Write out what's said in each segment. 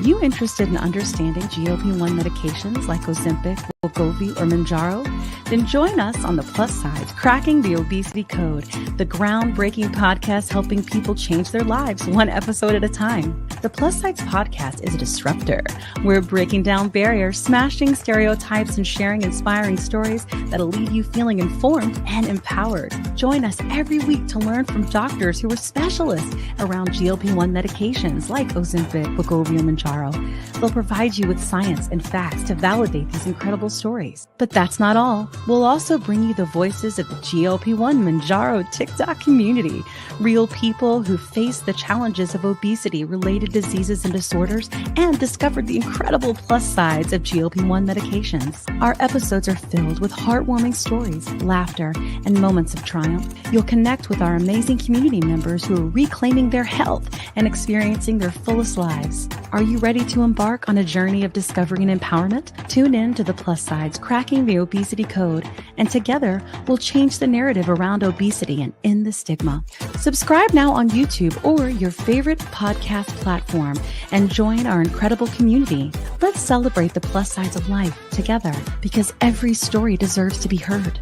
you interested in understanding GLP-1 medications like Ozempic, Wegovy, or Mounjaro? Then join us on the Plus Sides, Cracking the Obesity Code, the groundbreaking podcast helping people change their lives one episode at a time. The Plus Sides podcast is a disruptor. We're breaking down barriers, smashing stereotypes, and sharing inspiring stories that'll leave you feeling informed and empowered. Join us every week to learn from doctors who are specialists around GLP-1 medications like Ozempic, Wegovy, and Mounjaro. They'll provide you with science and facts to validate these incredible stories. But that's not all. We'll also bring you the voices of the GLP-1 Mounjaro TikTok community, real people who face the challenges of obesity-related diseases and disorders and discovered the incredible plus sides of GLP-1 medications. Our episodes are filled with heartwarming stories, laughter, and moments of triumph. You'll connect with our amazing community members who are reclaiming their health and experiencing their fullest lives. Are you ready to embark on a journey of discovery and empowerment? Tune in to the Plus Sides, Cracking the Obesity Code, and together we'll change the narrative around obesity and end the stigma. Subscribe now on YouTube or your favorite podcast platform and join our incredible community. Let's celebrate the plus sides of life together, because every story deserves to be heard.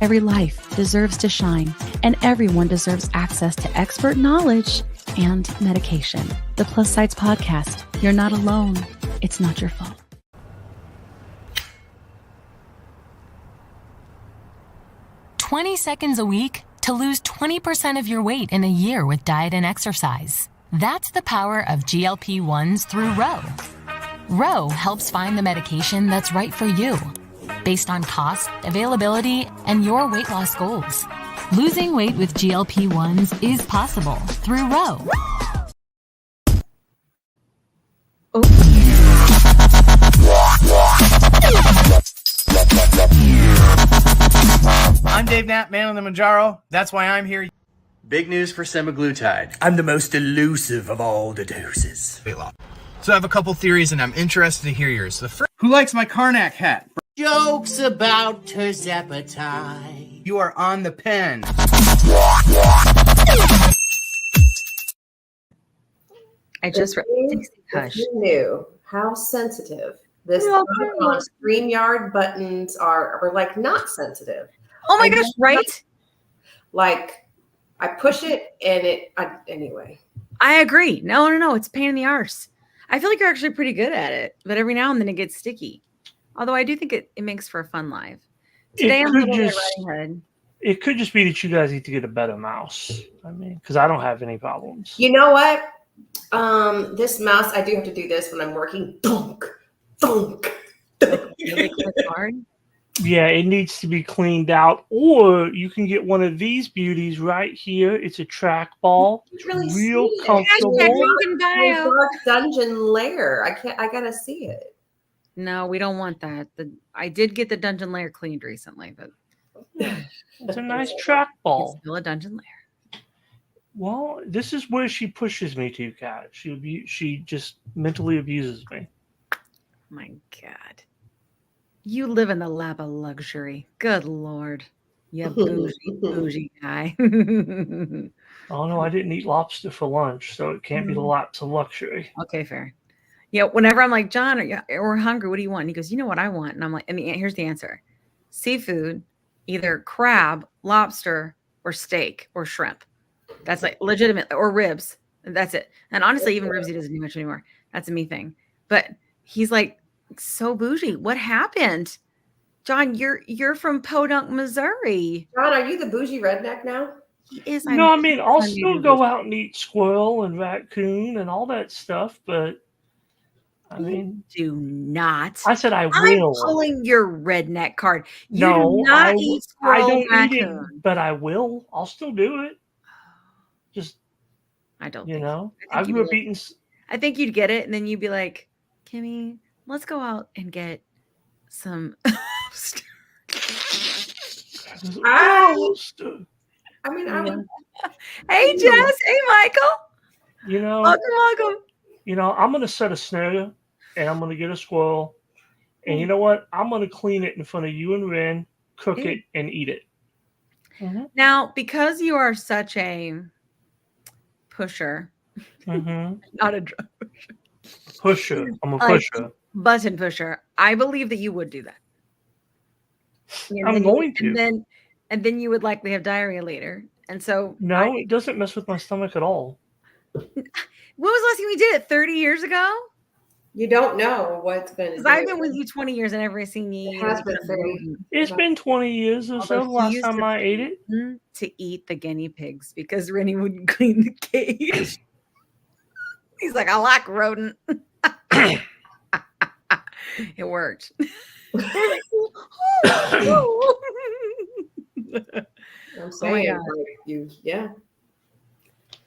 Every life deserves to shine, and everyone deserves access to expert knowledge and medication. The Plus Sides Podcast. You're not alone. It's not your fault. "20 seconds a week to lose 20% of your weight in a year with diet and exercise." That's the power of GLP-1s through Ro. Ro helps find the medication that's right for you, based on cost, availability, and your weight loss goals. Losing weight with GLP-1s is possible through Ro. I'm Dave Knapp, man on the Mounjaro. That's why I'm here. Big news for semaglutide. I'm the most elusive of all the doses. So I have a couple theories, and I'm interested to hear yours. The first, who likes my Karnak hat? Jokes about terzepatide. You are on the pen. I just read. If you knew how sensitive this StreamYard buttons are like not sensitive. Oh my gosh, right? Like I push it and anyway. I agree. No. It's a pain in the arse. I feel like you're actually pretty good at it, but every now and then it gets sticky. Although I do think it makes for a fun live. Today I'm looking at Riding Hood. It could just be that you guys need to get a better mouse. I mean, because I don't have any problems. You know what? This mouse, I do have to do this when I'm working. Thunk, thunk. Really hard. Yeah, it needs to be cleaned out. Or you can get one of these beauties right here. It's a trackball. Really real comfortable. Dark Dungeon Lair. I gotta see it. No, we don't want that. I did get the Dungeon Lair cleaned recently, but it's a nice trackball. It's still a Dungeon Lair. Well, this is where she pushes me to, Kat. She just mentally abuses me. My God. You live in the lap of luxury. Good Lord. You bougie guy. Oh, no, I didn't eat lobster for lunch, so it can't be the laps of luxury. Okay, fair. Yeah, whenever I'm like, John, we're hungry. What do you want? And he goes, you know what I want? And I'm like, here's the answer. Seafood, either crab, lobster, or steak, or shrimp. That's like legitimate, or ribs. That's it. And honestly, even ribs he doesn't do much anymore. That's a me thing. But he's like, so bougie. What happened? John, you're from Podunk, Missouri. John, are you the bougie redneck now? He is. No, I mean, I'll still go out and eat squirrel and raccoon and all that stuff, but I mean, do not. I said I will. I'm pulling your redneck card. You do not eat squirrel, I don't raccoon. eat it, but I will. I'll still do it. Just, I don't. I grew up eating. I think you'd get it, and then you'd be like, Kimmy, let's go out and get some. I mean, I would. Hey, Jess. Hey, Michael. Welcome. I'm going to set a snare and I'm going to get a squirrel. And you know what? I'm going to clean it in front of you and Ren, cook it, and eat it. Mm-hmm. Now, because you are such a pusher, not a drug pusher. pusher. I'm a Like, pusher. Button pusher. I believe that you would do that. And I'm then going to. And then you would likely have diarrhea later. And so No, it doesn't mess with my stomach at all. when was the last time we did it? 30 years ago? You don't know what's going to Because do. I've been with you 20 years and never seen you. It has been 30. It's been 20 years or so last time I ate it. To eat the guinea pigs because Rennie wouldn't clean the cage. He's like, I like rodent. It worked. I'm saying, yeah.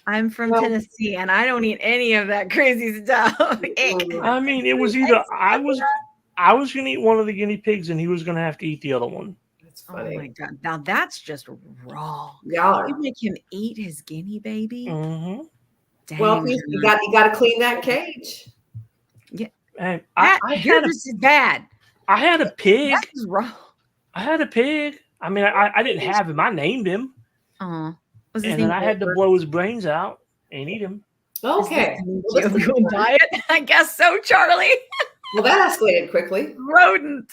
I'm from Tennessee and I don't eat any of that crazy stuff. I mean, it was either I was going to eat one of the guinea pigs and he was going to have to eat the other one. That's funny. Oh my God. Now that's just wrong. Yeah. You make him eat his guinea baby. Mm-hmm. Dang, well, you got to clean that cage. Yeah. And this is bad. I had a pig. That's wrong. I had a pig. I mean, I didn't have him. I named him. And then I had to blow his brains out and eat him. Okay. Diet? I guess so, Charlie. Well, that escalated quickly. Rodent.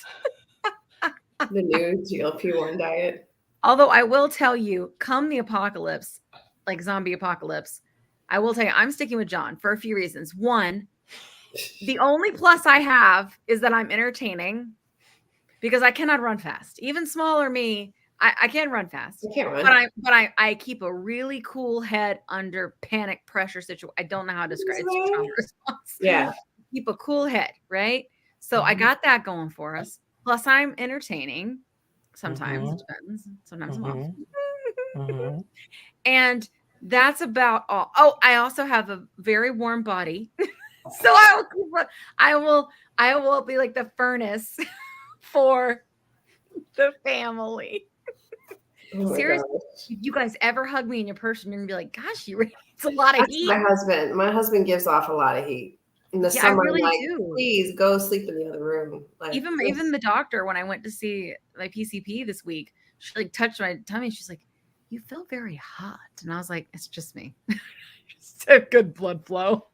The new GLP-1 diet. Although I will tell you, come the apocalypse, like zombie apocalypse, I will tell you, I'm sticking with John for a few reasons. One, the only plus I have is that I'm entertaining because I cannot run fast. Even smaller me, I can run fast. You can't run. But I keep a really cool head under panic pressure situation. I don't know how to describe it. Trauma response. Yeah. Keep a cool head, right? So I got that going for us. Plus I'm entertaining. Sometimes it depends. Sometimes I'm off. And that's about all. Oh, I also have a very warm body. So I will be like the furnace for the family. Oh seriously, if you guys ever hug me in your person, you're gonna be like, "Gosh, it's a lot of heat." My husband gives off a lot of heat. In the summer, I really like, do. Please go sleep in the other room. Like, even the doctor, when I went to see my PCP this week, she like touched my tummy. She's like, "You feel very hot," and I was like, "It's just me." Just a good blood flow.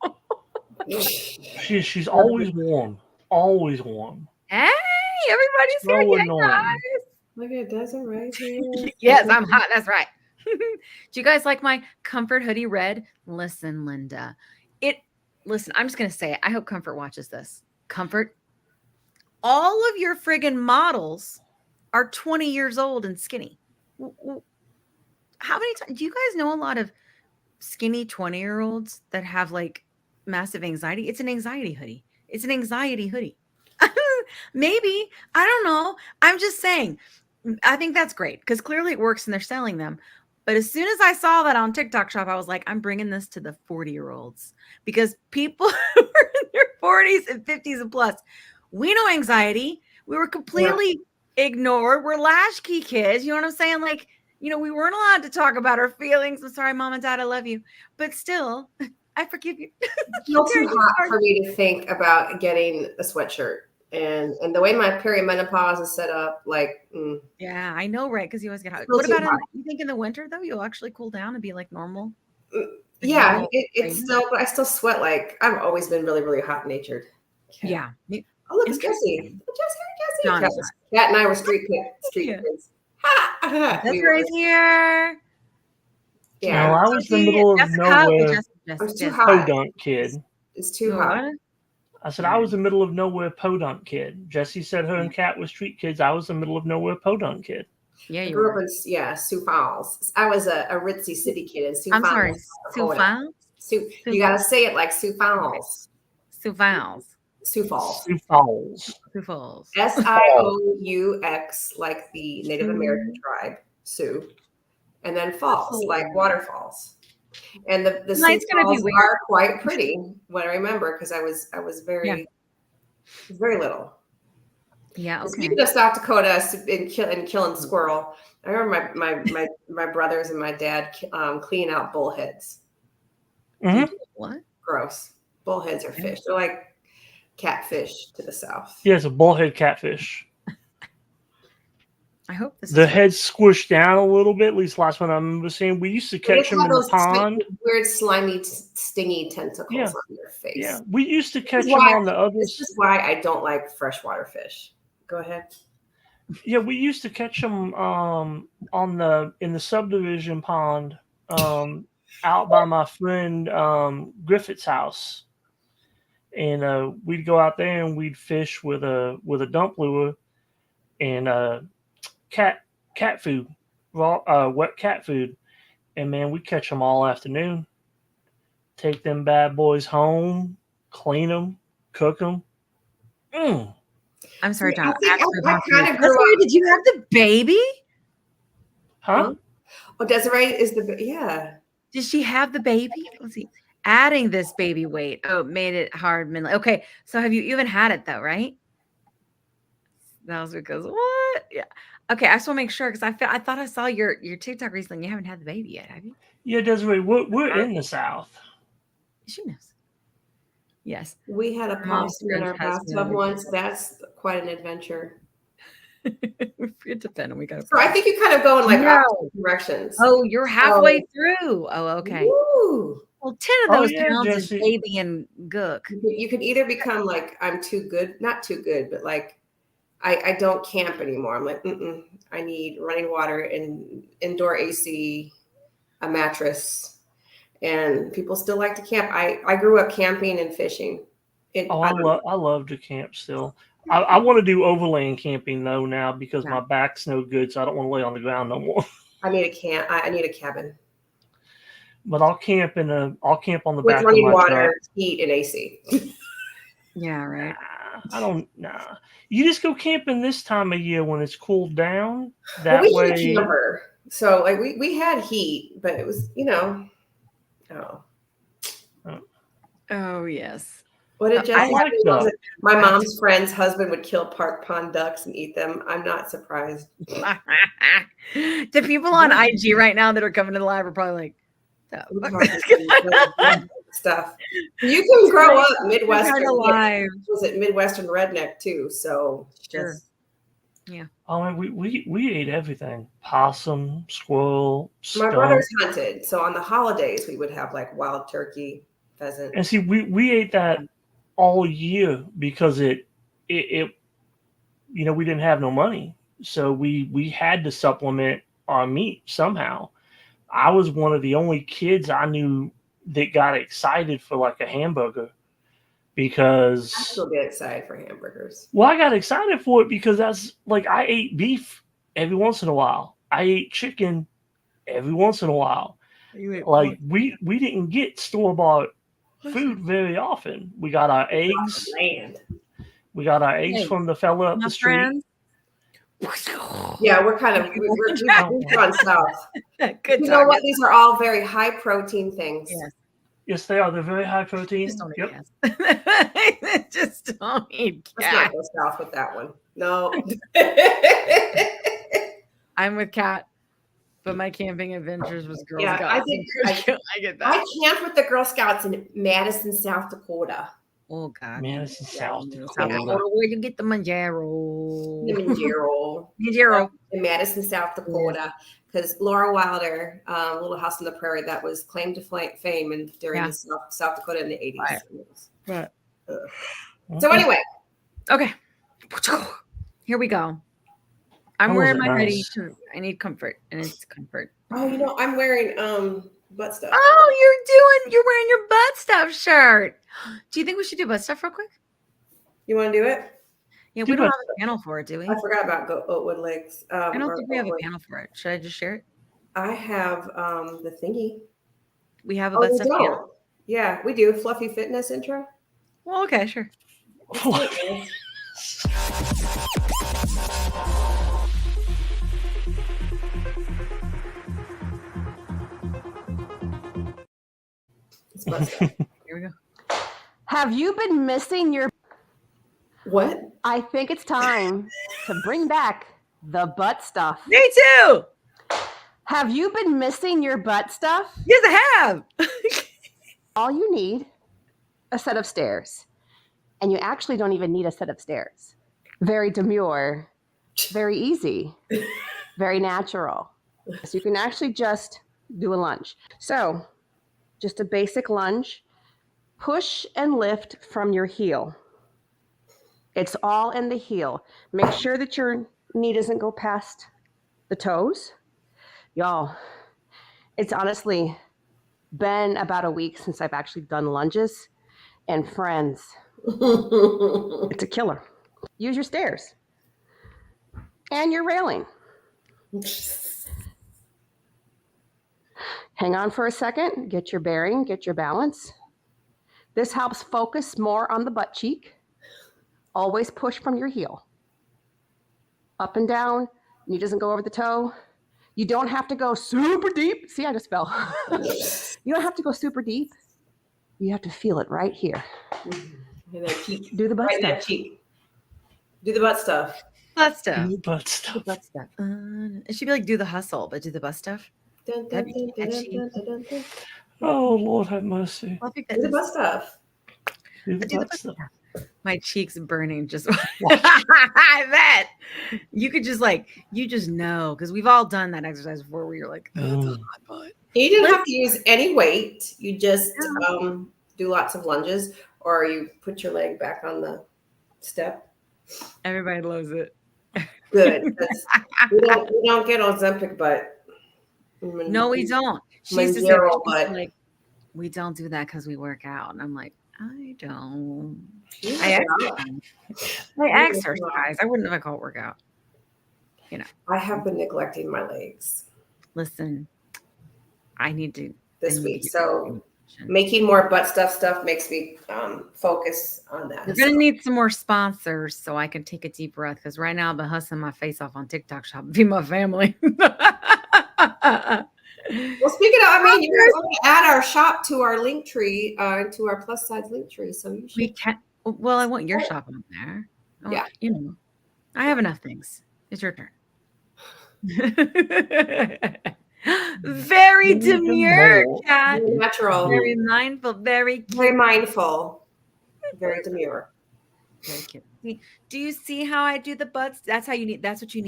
She's always warm. Always warm. Hey, everybody's So here. annoying. Guys. Look at it, does it right here. Yes, I'm hot. That's right. Do you guys like my Comfort hoodie red? Listen, Linda. Listen, I'm just going to say it. I hope Comfort watches this. Comfort, all of your friggin' models are 20 years old and skinny. How many times do you guys know a lot of skinny 20-year-olds that have like massive anxiety? It's an anxiety hoodie. It's an anxiety hoodie. Maybe. I don't know. I'm just saying. I think that's great because clearly it works and they're selling them. But as soon as I saw that on TikTok shop, I was like, I'm bringing this to the 40-year-olds because people who are in their 40s and 50s and plus, we know anxiety. We were completely ignored. We're latchkey kids. You know what I'm saying? Like, we weren't allowed to talk about our feelings. I'm sorry, Mom and Dad, I love you. But still, I forgive you. It's still too hot for me to think about getting a sweatshirt. And the way my perimenopause is set up, like, yeah, I know, right? Because you always get hot. What about you think in the winter though? You'll actually cool down and be like normal. Yeah, it's still, but I still sweat. Like I've always been really, really hot natured. Yeah. Oh, look, it's Jesse. Cat and I were street kids. That's right here. Yeah, I was in the middle of nowhere. I'm too hot. Podunk kid. It's too hot. I said I was the middle of nowhere podunk kid. Jessie said her and Kat were street kids. I was the middle of nowhere podunk kid. Yeah, you grew up in Sioux Falls. I was a ritzy city kid in Sioux Falls. I'm sorry, Sioux Falls. You gotta say it like Sioux Falls. Sioux Falls. Sioux Falls. Sioux Falls. Sioux Falls. SIOUX, like the Native American tribe, Sioux, and then falls, like waterfalls. And the Sioux Falls are quite pretty. What I remember, because I was very little. Yeah. Okay. Speaking of South Dakota and killing squirrel, I remember my brothers and my dad cleaning out bullheads. Mm-hmm. What? Gross. Bullheads are fish. They're like catfish to the south. Yeah, it's a bullhead catfish. I hope this the head's squished down a little bit. At least last one I remember seeing. We used to catch them in the pond. Weird, slimy, stingy tentacles on their face. Yeah, we used to catch them on the other. This is why I don't like freshwater fish. Go ahead. Yeah, we used to catch them in the subdivision pond out by my friend Griffith's house, and we'd go out there and we'd fish with a dump lure and cat food, raw wet cat food, and man, we catch them all afternoon. Take them bad boys home, clean them, cook them. I'm sorry, John. I kind of grew up. Did you have the baby? Huh? Oh, Desiree is yeah. Did she have the baby? Let's see. Adding this baby weight. Oh, it made it hard. Okay, so have you even had it though, right? That was because what? Yeah. Okay, I just want to make sure because I thought I saw your TikTok recently. You haven't had the baby yet, have you? Yeah, Desiree, we're in the South. She knows. Yes. We had a possum in our bathtub once. That's quite an adventure. It depends. We got. So I think you kind of go in like opposite directions. Oh, you're halfway through. Oh, okay. Woo. Well, 10 of those pounds is baby and gook. You could either become like I'm too good, not too good, but like I don't camp anymore. I'm like, I need running water and indoor AC, a mattress, and people still like to camp. I grew up camping and fishing. I love to camp still. I want to do overland camping though now because my back's no good, so I don't want to lay on the ground no more. I need a cabin. But I'll camp on the with back of my running water, truck. Heat, and AC. Yeah, right. Nah. You just go camping this time of year when it's cooled down. That we had a camper, so like we had heat, but it was Oh yes. What did Jesse my mom's friend's husband would kill park pond ducks and eat them. I'm not surprised. The people on IG right now that are coming to the live are probably like, stuff. You can grow up Midwestern. Was it Midwestern redneck too? So sure. Yeah. Oh, we ate everything: possum, squirrel, skunk. My brothers hunted, so on the holidays we would have like wild turkey, pheasant. And see, we ate that all year because it we didn't have no money, so we had to supplement our meat somehow. I was one of the only kids I knew that got excited for like a hamburger because I still get excited for hamburgers. Well, I got excited for it because that's like I ate beef every once in a while. I ate chicken every once in a while. Like we didn't get store-bought food very often. We got our eggs. We got our eggs from the fella up the street. Yeah, we're on south. Good. You know what? These are all very high protein things. Yes, they are. They're very high protein. Just don't eat Just don't eat cat. Let's not go south with that one. No. I'm with Kat, but my camping adventures was Girl Scouts. I get that. I camped with the Girl Scouts in Madison, South Dakota. Oh God, Madison, South Dakota. Where you get the Mounjaro? Mounjaro in Madison, South Dakota, because Laura Wilder, Little House on the Prairie, that was claimed to fame and during the South Dakota in the 80s. Right. So anyway, okay, here we go. I'm wearing my hoodie. I need comfort, and it's comfort. Oh, I'm wearing butt stuff. Oh, you're wearing your butt stuff shirt. Do you think we should do butt stuff real quick? You want to do it? Yeah, we don't have a panel for it, do we? I forgot about Oatwood Legs. I don't think we have a panel for it. Should I just share it? I have the thingy. We have a butt stuff panel. Yeah, we do. Fluffy fitness intro. Well, okay, sure. Here we go. Have you been missing your... What? I think it's time to bring back the butt stuff. Me too. Have you been missing your butt stuff? Yes, I have. All you need, a set of stairs. And you actually don't even need a set of stairs. Very demure, very easy, very natural. So you can actually just do a lunge. So just a basic lunge. Push and lift from your heel. It's all in the heel. Make sure that your knee doesn't go past the toes. Y'all, it's honestly been about a week since I've actually done lunges. And friends, it's a killer. Use your stairs and your railing. Hang on for a second, get your bearing, get your balance. This helps focus more on the butt cheek. Always push from your heel. Up and down, knee doesn't go over the toe. You don't have to go super deep. See, I just fell. You don't have to go super deep. You have to feel it right here. Do the butt stuff. Do the butt stuff. Butt stuff. Do butt stuff. Do butt stuff. It should be like do the hustle, but do the butt stuff. That'd be catchy. Oh, Lord have mercy. Do the butt stuff. Do the butt stuff. My cheeks burning just I bet you could just you just know, because we've all done that exercise before where you're like, oh, that's a hot butt. You didn't have to use any weight. You just do lots of lunges, or you put your leg back on the step. Everybody loves it. Good. we don't get Ozempic butt. No, we don't. She used to say, like, we don't do that because we work out. And I'm like, I don't. I exercise. I wouldn't have called it workout. You know. I have been neglecting my legs. Listen, I need to this week. So making more butt stuff makes me focus on that. We're gonna need some more sponsors so I can take a deep breath, because right now I've been hustling my face off on TikTok shop to feed my family. Well, speaking of, you're going to add our shop to our link tree, to our plus size link tree. So you should. We can. Well, I want your shop on there. Yeah. I have enough things. It's your turn. Very demure, cat. Very natural. Very mindful. Very mindful. Very demure. Very cute. Do you see how I do the butts? That's what you need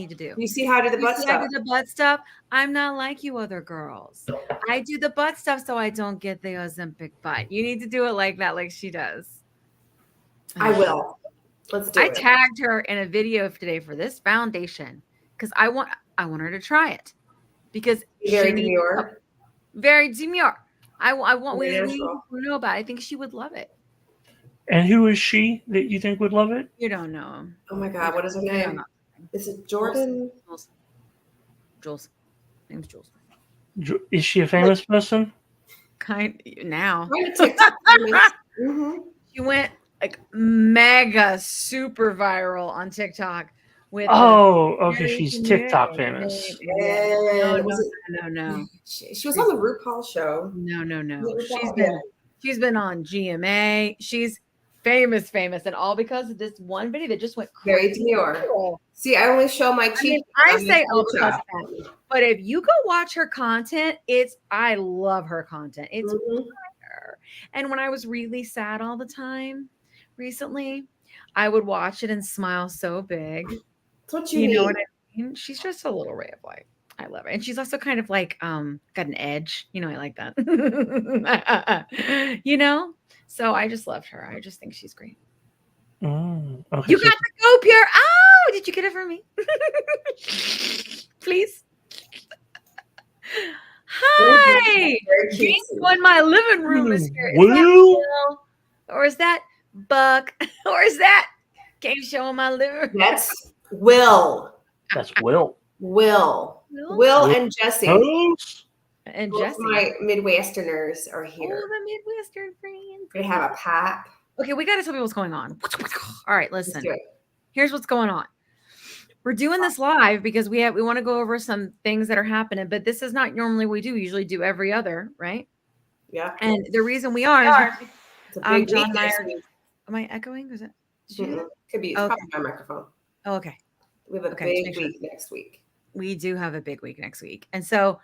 to do. You see how I do the butt stuff? I do the butt stuff. I'm not like you other girls. I do the butt stuff so I don't get the Ozempic butt. You need to do it like that, like she does. I will. Let's do it. I tagged her in a video today for this foundation because I want her to try it, because very demure. Very demure. I want we know about it. I think she would love it. And who is she that you think would love it? You don't know him. Oh my God, what is her name? Is it Jordan? Jules. Name's Jules. Is she a famous person? Now. Mm-hmm. She went like mega super viral on TikTok with. Oh, okay. She's TikTok famous. No. She was on the RuPaul show. No. She's been on GMA. She's famous, and all because of this one video that just went very demure. See, I only show my cheek. I say but if you go watch her content, I love her content. It's fire. And when I was really sad all the time recently, I would watch it and smile so big. That's what you know what I mean? She's just a little ray of light. I love it. And she's also kind of like got an edge. I like that. So I just loved her. I just think she's great. Okay, you got the Go Pure. Oh, did you get it for me? Please. Hi. When my living room is here. Or is that Buck? Or is that game show in my living room? That's Will. That's Will. Will and Jesse. And both Jesse. My Midwesterners are here. Oh, the Midwestern friends. They have a pap. Okay, we got to tell people what's going on. All right, listen. Let's do it. Here's what's going on. We're doing this live because we want to go over some things that are happening, but this is not normally what we do. We usually do every other, right? Yeah. And the reason we are is it's a big John and I are. Am I echoing? Is it? Could be. It's probably my microphone. Oh, okay. We have a big week next week. We do have a big week next week. And so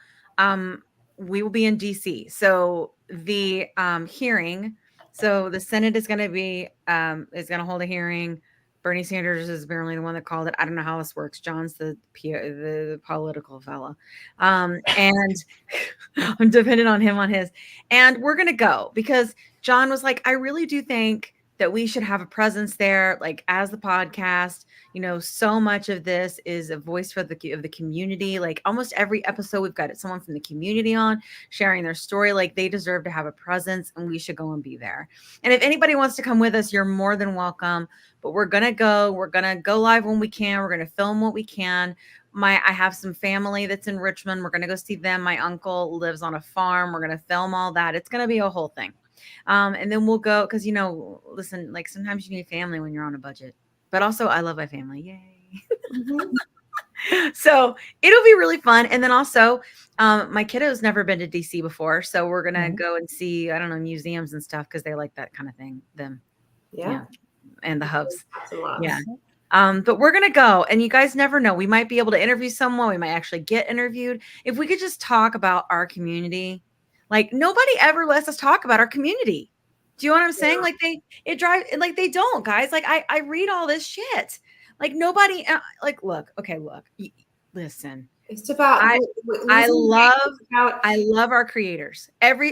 we will be in DC. So the hearing, so the Senate is going to hold a hearing Bernie Sanders is apparently the one that called it. I don't know how this works. John's the political fella. And I'm dependent on him on his. And we're going to go because John was like, I really do think that we should have a presence there, like as the podcast. So much of this is a voice of the community. Like almost every episode, we've got someone from the community on sharing their story. Like they deserve to have a presence, and we should go and be there. And if anybody wants to come with us, you're more than welcome. But we're gonna go. We're gonna go live when we can. We're gonna film what we can. I have some family that's in Richmond. We're gonna go see them. My uncle lives on a farm. We're gonna film all that. It's gonna be a whole thing. And then we'll go because listen, like sometimes you need family when you're on a budget. But also, I love my family. Yay. Mm-hmm. So it'll be really fun. And then also, my kiddo's never been to DC before. So we're going to go and see, I don't know, museums and stuff because they like that kind of thing. Yeah. And the hubs. Yeah. But we're going to go. And you guys never know. We might be able to interview someone. We might actually get interviewed. If we could just talk about our community. Like nobody ever lets us talk about our community. Do you know what I'm saying? Like they don't, guys. Like I read all this shit. Like nobody, look, listen. It's about, I love our creators.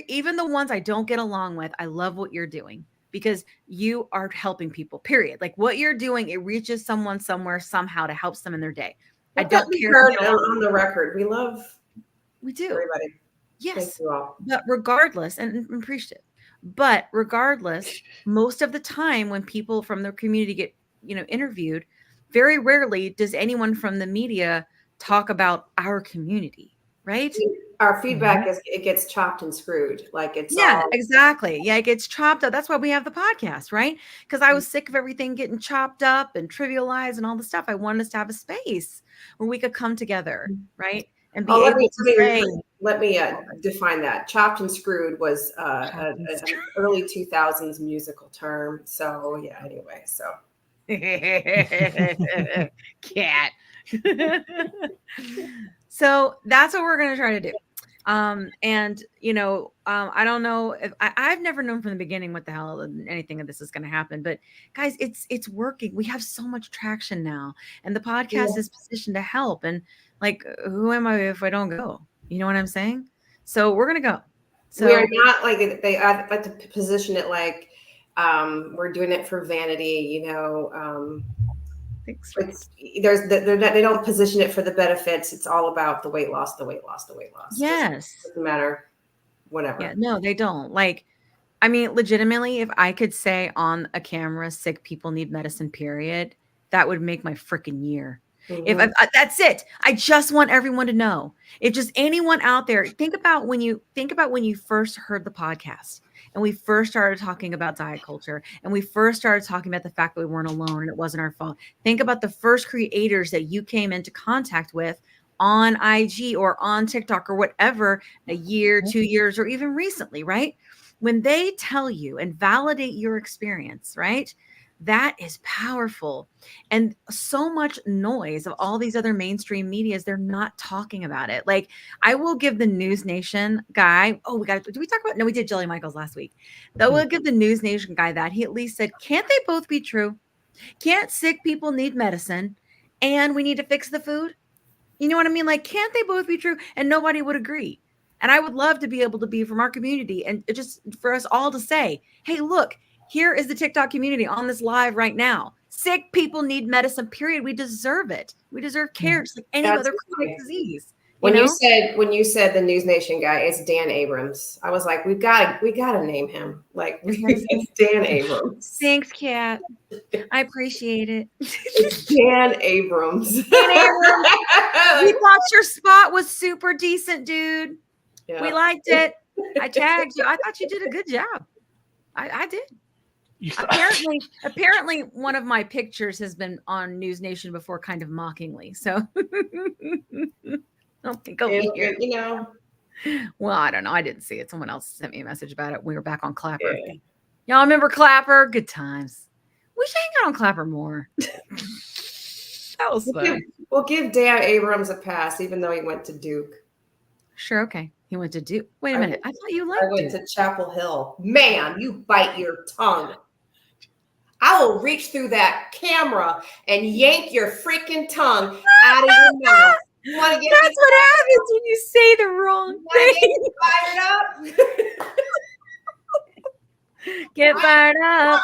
Even the ones I don't get along with, I love what you're doing because you are helping people, period. Like what you're doing, it reaches someone somewhere, somehow to help them in their day. I don't care. On the record. We do. Everybody. Yes. But regardless, and appreciate it. But regardless, most of the time when people from the community get, interviewed, very rarely does anyone from the media talk about our community, right? Our feedback is it gets chopped and screwed. Like it's exactly. Yeah, it gets chopped up. That's why we have the podcast, right? Because I was sick of everything getting chopped up and trivialized and all the stuff. I wanted us to have a space where we could come together, right? And be able to say. Let me define that. Chopped and screwed was an early 2000s musical term. So yeah, anyway, so. Cat. So that's what we're going to try to do. I don't know if I've never known from the beginning what the hell anything of this is going to happen, but guys, it's working. We have so much traction now, and the podcast is positioned to help. And like, who am I if I don't go? You know what I'm saying? So we're going to go. So we are not like they like to position it like we're doing it for vanity, they don't position it for the benefits. It's all about the weight loss. Yes. Doesn't matter. Whatever. Yeah, no, they don't. Like, I mean, legitimately, if I could say on a camera, sick people need medicine, period, that would make my freaking year. Mm-hmm. That's it. I just want everyone to know. If just anyone out there, think about when you first heard the podcast and we first started talking about diet culture and we first started talking about the fact that we weren't alone and it wasn't our fault. Think about the first creators that you came into contact with on IG or on TikTok or whatever, a year, 2 years, or even recently, right? When they tell you and validate your experience, right? That is powerful. And so much noise of all these other mainstream medias, they're not talking about it. Like, I will give the News Nation guy, we did Jillian Michaels last week. Though we'll give the News Nation guy that. He at least said, can't they both be true? Can't sick people need medicine and we need to fix the food? You know what I mean? Like, can't they both be true? And nobody would agree. And I would love to be able to be from our community and just for us all to say, hey, look, here is the TikTok community on this live right now. Sick people need medicine, period. We deserve it. We deserve care just like any other chronic disease. When you said the News Nation guy, it's Dan Abrams. I was like, we gotta name him. Like, it's Dan Abrams. Thanks, Kat. I appreciate it. It's Dan Abrams. Dan Abrams. We thought your spot was super decent, dude. Yeah. We liked it. I tagged you. I thought you did a good job. I did. Apparently, one of my pictures has been on News Nation before, kind of mockingly. So, I don't think I'll be here. Well, I don't know. I didn't see it. Someone else sent me a message about it. We were back on Clapper. Yeah. Y'all remember Clapper? Good times. We should hang out on Clapper more. That was fun. We'll give Dan Abrams a pass, even though he went to Duke. Sure. Okay. He went to Duke. Wait a minute. I thought you liked I went to Chapel Hill. Man, you bite your tongue. I will reach through that camera and yank your freaking tongue out of your mouth. You want to get That's what happens when you say the wrong thing. Get fired up.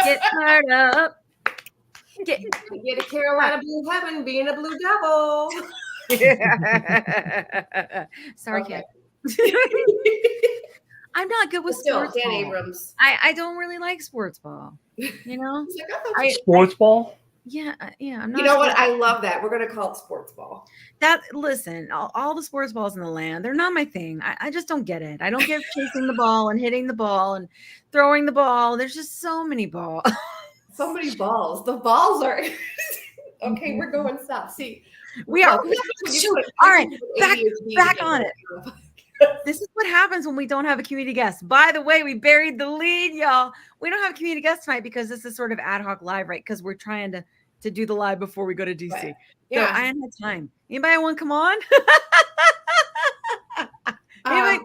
Get fired up. Get a Carolina Blue Heaven being a Blue Devil. Sorry, okay. I'm not good with sports Dan ball. Abrams. I don't really like sports ball. You know, sports ball. Yeah, I'm not. You know what? I love that. We're gonna call it sports ball. Listen, all the sports balls in the land, they're not my thing. I just don't get it. I don't get chasing the ball and hitting the ball and throwing the ball. There's just so many balls. So many balls. The balls are okay. We're going south. See, we are. All right, back on it. This is what happens when we don't have a community guest. By the way, we buried the lead, y'all. We don't have a community guest tonight because this is sort of ad hoc live, right? Because we're trying to do the live before we go to DC. Right. Yeah, so I had time. Anybody want to come on? But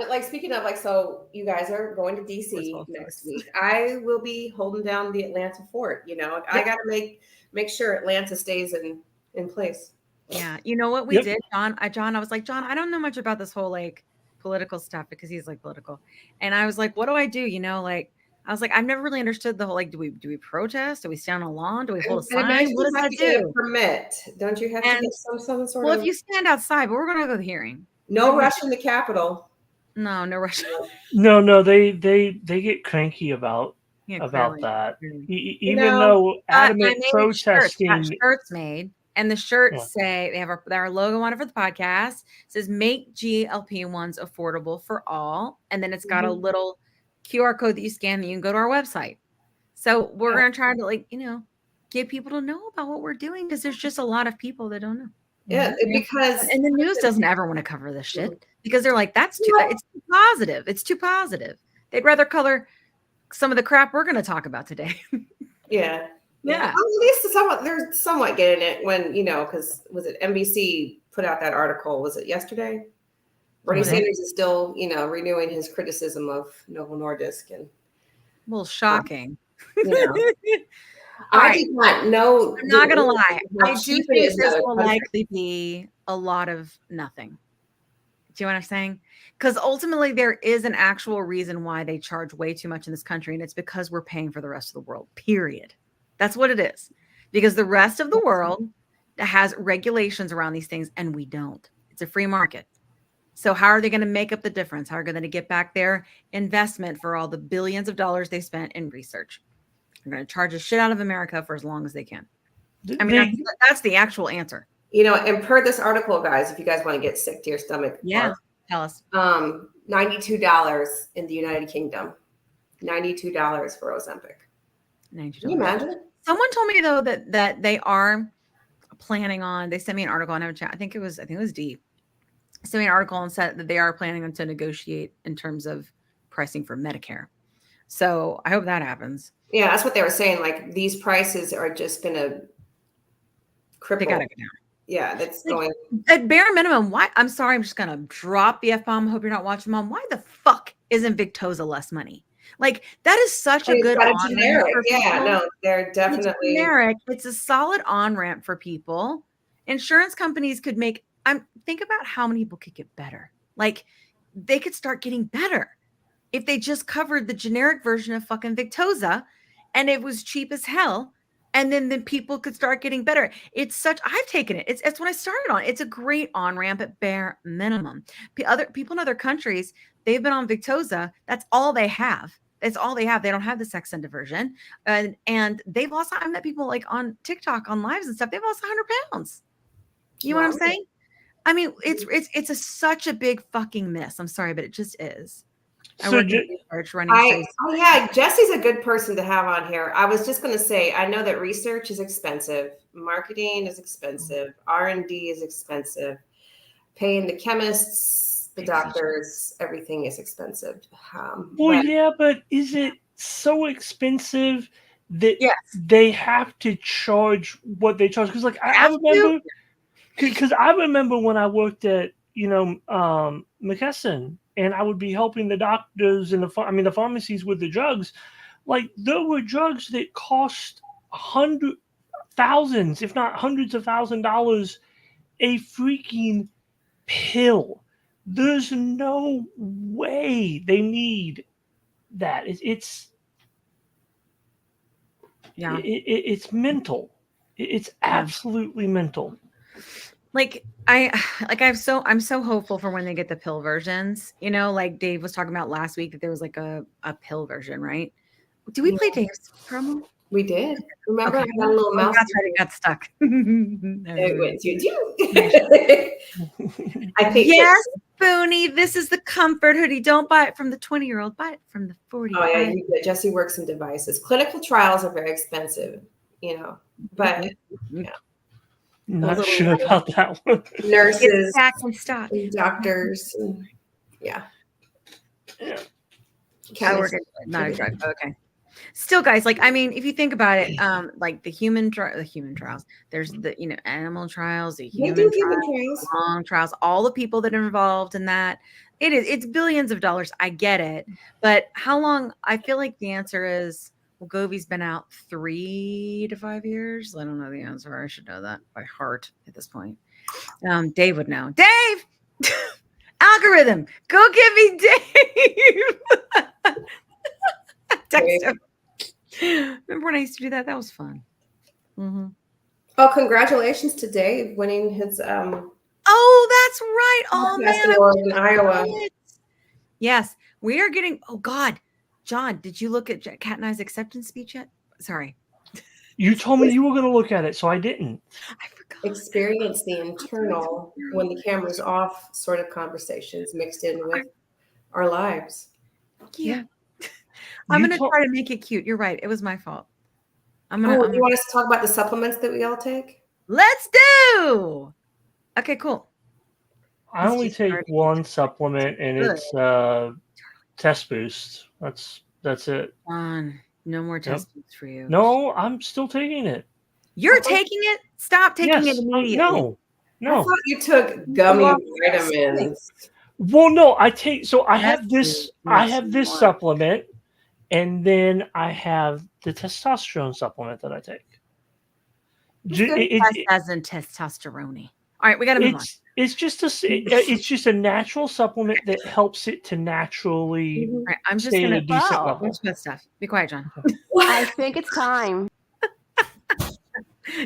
like speaking of so you guys are going to DC next week. I will be holding down the Atlanta fort. You know, I got to make sure Atlanta stays in place. Yeah, you know what we did, John? I was like, John, I don't know much about this whole like political stuff because he's like political, and I was like, what do I do? You know, like I was like, I've never really understood the whole like, do we protest? Do we stand on a lawn? Do we hold a sign? What does that do? Permit? Don't you have to get some sort of? Well, if you stand outside, but we're going to go to the hearing. No rush in the Capitol. No rush. No, they get cranky about that. Even though adamant protesting shirts made. And the shirts say they have our logo on it for the podcast. It says make GLP-1s affordable for all. And then it's got a little QR code that you scan and you can go to our website. So we're going to try to get people to know about what we're doing because there's just a lot of people that don't know. Yeah, because the news doesn't ever want to cover this shit because they're like, it's too positive. It's too positive. They'd rather color some of the crap we're going to talk about today. Yeah. Yeah. Well, at least they're somewhat getting it when, because was it NBC put out that article? Was it yesterday? Bernie Sanders is still, renewing his criticism of Novo Nordisk and. Well, shocking. I did not know. I'm not going to lie. I do think this will likely be a lot of nothing. Do you know what I'm saying? Because ultimately there is an actual reason why they charge way too much in this country. And it's because we're paying for the rest of the world, period. That's what it is. Because the rest of the world has regulations around these things and we don't. It's a free market. So how are they going to make up the difference? How are they going to get back their investment for all the billions of dollars they spent in research? They're going to charge the shit out of America for as long as they can. I mean, that's the actual answer. And per this article, guys, if you guys want to get sick to your stomach. Tell us. $92 in the United Kingdom. $92 for Ozempic. $92. Can you imagine it? Someone told me though that they are planning on. They sent me an article on chat. I think it was D. Sent me an article and said that they are planning on to negotiate in terms of pricing for Medicare. So I hope that happens. Yeah, that's what they were saying. Like these prices are just going to cripple. They gotta go down. Yeah, that's going at bare minimum. Why? I'm sorry, I'm just gonna drop the F-bomb. Hope you're not watching, Mom. Why the fuck isn't Victoza less money? Like that is such a good generic. Yeah, no, they're definitely generic. It's a solid on-ramp for people. Insurance companies could make. Think about how many people could get better. Like they could start getting better if they just covered the generic version of fucking Victoza, and it was cheap as hell. And then people could start getting better. I've taken it. It's what I started on. It's a great on-ramp at bare minimum. People in other countries, they've been on Victoza. That's all they have. That's all they have. They don't have the Saxenda version. And they've lost, I met people like on TikTok, on lives and stuff. They've lost 100 pounds. You know what I'm saying? I mean, it's such a big fucking miss. I'm sorry, but it just is. Jesse's a good person to have on here. I was just going to say, I know that research is expensive, marketing is expensive, R&D is expensive, paying the chemists, the doctors, everything is expensive. But is it so expensive that they have to charge what they charge? Because like I remember when I worked at McKesson. and I would be helping the doctors and the pharmacies with the drugs. Like, there were drugs that cost thousands, if not hundreds of $1,000s, a freaking pill. There's no way they need that. It's mental. It's absolutely mental. I'm so hopeful for when they get the pill versions. Like Dave was talking about last week, that there was like a pill version, right? Did we play Dave's promo? We did. Remember, Okay. I got a little mouse. That's right, it got stuck. It went to I think yes, Booney, this is the comfort hoodie. Don't buy it from the 20-year-old. Buy it from the 40. Oh yeah, Jesse works in devices. Clinical trials are very expensive, but yeah. Not sure about that one. Nurses, back and stock. Doctors, yeah. Not a drug. Okay. Still, guys, if you think about it, like the human trials, there's the animal trials, the human trials, long trials, all the people that are involved in that. It's billions of dollars. I get it, but how long? I feel like the answer is, Wegovy's been out 3 to 5 years. I don't know the answer. I should know that by heart at this point. Dave would know. Dave, algorithm, go give me Dave. Text him. Remember when I used to do that? That was fun. Mm-hmm. Oh, congratulations to Dave winning his oh, that's right. Oh man, in Iowa. Yes, we are getting. Oh God, John, did you look at Kat and I's acceptance speech yet? Sorry. You told me you were going to look at it, so I didn't. I forgot. Experience the internal, when the camera's off, sort of conversations mixed in with our lives. Yeah. I'm going to try to make it cute. You're right. It was my fault. You want us to talk about the supplements that we all take? Let's do. Okay, cool. I only take one supplement, and it's Test Boost. That's it. No more test boosts for you. No, I'm still taking it. You're taking it? Stop taking it immediately. No. I thought you took gummy vitamins. Well, no, I have this supplement, and then I have the testosterone supplement that I take. As in testosterone. All right, we got to move on. It's just a natural supplement that helps it to naturally. Right, I'm just stay gonna at a decent level. What's good stuff? Be quiet, John. I think it's time.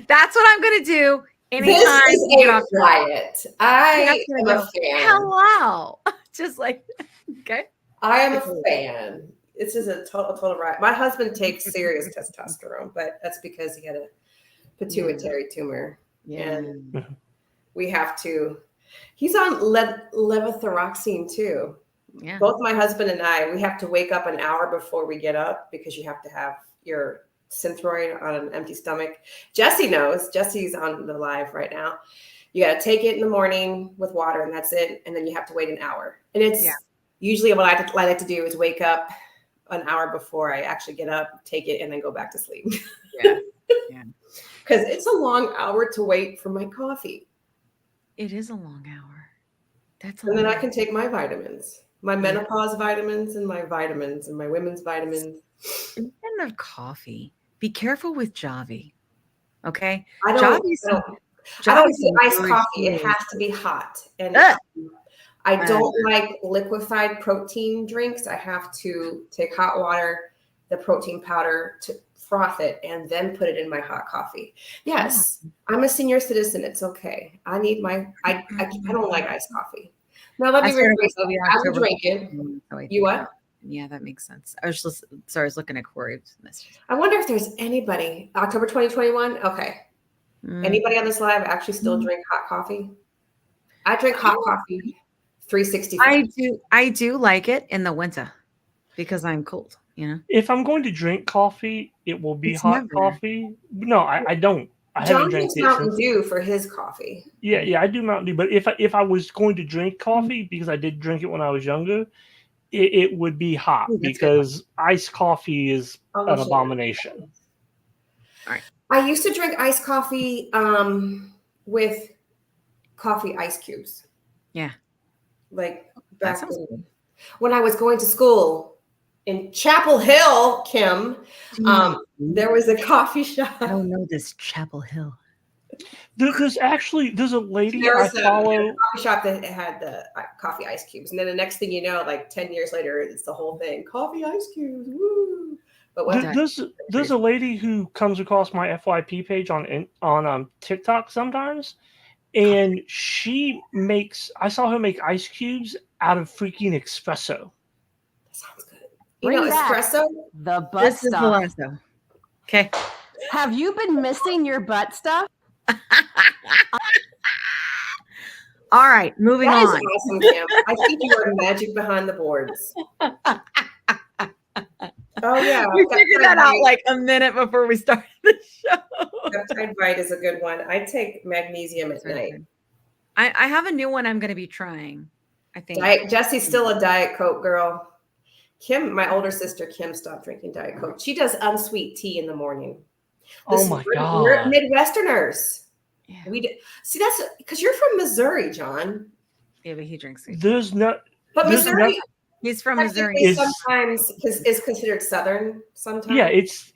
That's what I'm gonna do. Anytime this is a riot. I am a fan. Hello. Just like, okay. I am a fan. This is a total riot. My husband takes serious testosterone, but that's because he had a pituitary tumor. Yeah. And we have to. He's on levothyroxine too. Yeah. Both my husband and I, we have to wake up an hour before we get up because you have to have your Synthroid on an empty stomach. Jesse knows. Jesse's on the live right now. You got to take it in the morning with water, and that's it. And then you have to wait an hour. And it's usually what I like to do is wake up an hour before I actually get up, take it, and then go back to sleep. Yeah. Because it's a long hour to wait for my coffee. It is a long hour. And then I can take my vitamins, my menopause vitamins and my women's vitamins. Speaking of coffee, be careful with Javi. Okay? I don't do iced coffee. It has to be hot. And I don't like liquefied protein drinks. I have to take hot water, the protein powder, to froth it, and then put it in my hot coffee. Yes, I'm a senior citizen. It's okay. I need I don't like iced coffee. Now let me rephrase. I will drink it. You what? Yeah, that makes sense. I was looking at Corey's message. I wonder if there's anybody, October 2021. Okay. Anybody on this live actually still drink hot coffee? I drink hot coffee 365. I do like it in the winter because I'm cold, If I'm going to drink coffee, it will be hot coffee. No, I don't. I haven't drank it. Mountain Dew for his coffee. Yeah, I do Mountain Dew. But if I was going to drink coffee, because I did drink it when I was younger, it would be hot because iced coffee is an abomination. All right. I used to drink iced coffee with coffee ice cubes. Yeah. Like back When I was going to school in Chapel Hill, Kim, there was a coffee shop. I don't know this Chapel Hill. There's a lady I follow. a coffee shop that had the coffee ice cubes, and then the next thing you know, like 10 years later, it's the whole thing: coffee ice cubes. Woo! But there's a lady who comes across my FYP page on TikTok sometimes, and I saw her make ice cubes out of freaking espresso. That sounds good. Espresso. The butt stuff. Okay. Have you been missing your butt stuff? All right, moving on. Awesome, Kim. I think you are magic behind the boards. Oh yeah, we figured that out like a minute before we started the show. Peptide Bite is a good one. I take magnesium at night. I have a new one I'm going to be trying. I think Jessie's still a Diet Coke girl. Kim, my older sister Kim, stopped drinking Diet Coke. She does unsweet tea in the morning. Oh my God! We're Midwesterners. Yeah. See that's because you're from Missouri, John. Yeah, but he drinks sweet. Missouri. He's from Missouri. Sometimes is considered Southern. Sometimes. Yeah, if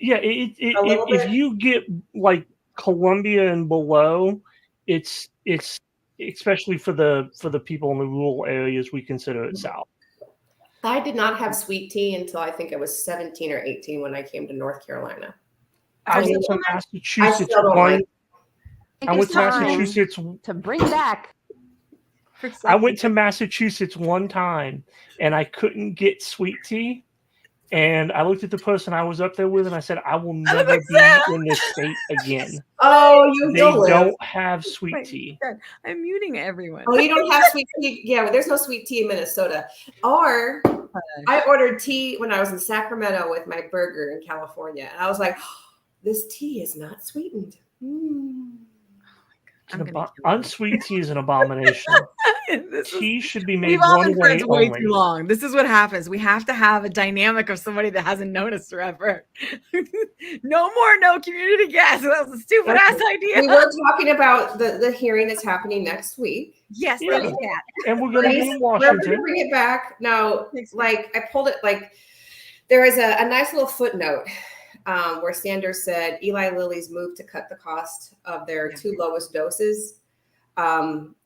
you get like Columbia and below, it's especially for the people in the rural areas, we consider it South. I did not have sweet tea until I think I was 17 or 18 when I came to North Carolina. I went to Massachusetts to bring back. I went to Massachusetts one time and I couldn't get sweet tea. And I looked at the person I was up there with and I said, I will never be in this state again. Oh, they don't have sweet tea. God. I'm muting everyone. Oh, you don't have sweet tea? Yeah, there's no sweet tea in Minnesota. Or I ordered tea when I was in Sacramento with my burger in California. And I was like, this tea is not sweetened. Unsweet tea is an abomination. Tea should be made one way way only. Too long. This is what happens. We have to have a dynamic of somebody that hasn't noticed forever. No community guests. That was a stupid ass idea. We were talking about the hearing that's happening next week. Yes, and we're going to be in Washington. We're going to bring it back now. Like I pulled it. Like there is a nice little footnote. Where Sanders said Eli Lilly's move to cut the cost of their two lowest doses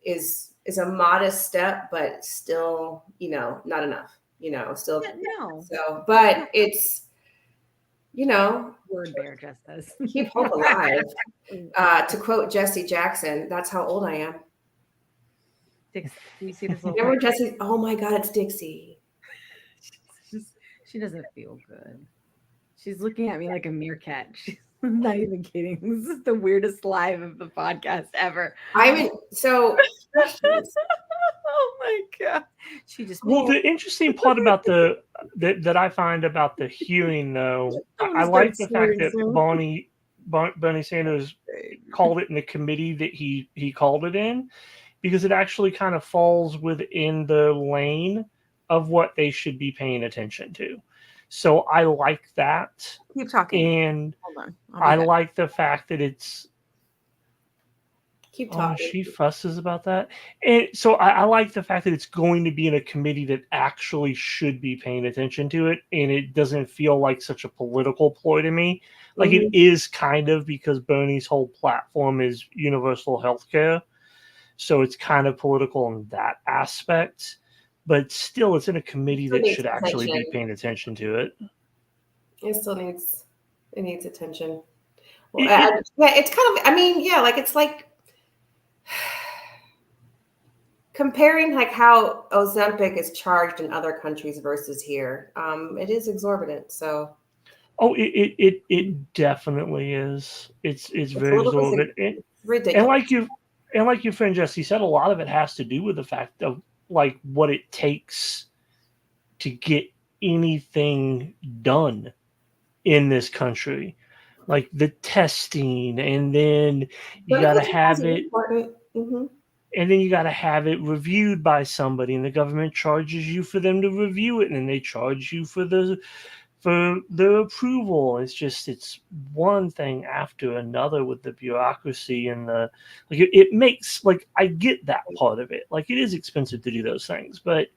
is a modest step, but still, not enough. Still. No. So, but it's, word bear just does keep hope alive. To quote Jesse Jackson, that's how old I am. Dixie, do you see this little? Remember Jesse? Oh my God, it's Dixie. She doesn't feel good. She's looking at me like a meerkat. She's not even kidding. This is the weirdest live of the podcast ever. Oh my God. She just. Well, the interesting part about that I find about the hearing, though, I like the fact that Bernie Sanders called it in the committee that he called it in, because it actually kind of falls within the lane of what they should be paying attention to. So I like that. Keep talking. And I like the fact that it's. Keep talking. She fusses about that. And so I like the fact that it's going to be in a committee that actually should be paying attention to it. And it doesn't feel like such a political ploy to me. Like it is kind of, because Bernie's whole platform is universal health care. So it's kind of political in that aspect. But still, it's in a committee that should actually be paying attention to it. It still needs attention. Well, it's kind of. It's like comparing like how Ozempic is charged in other countries versus here. It is exorbitant. So. Oh, it definitely is. It's very exorbitant. Ridiculous. And like your friend Jesse said, a lot of it has to do with the fact of like what it takes to get anything done in this country, like the testing, and then you got to have it, and then you got to have it reviewed by somebody, and the government charges you for them to review it, and then they charge you for the approval. It's one thing after another with the bureaucracy and it makes, like, I get that part of it. Like, it is expensive to do those things, but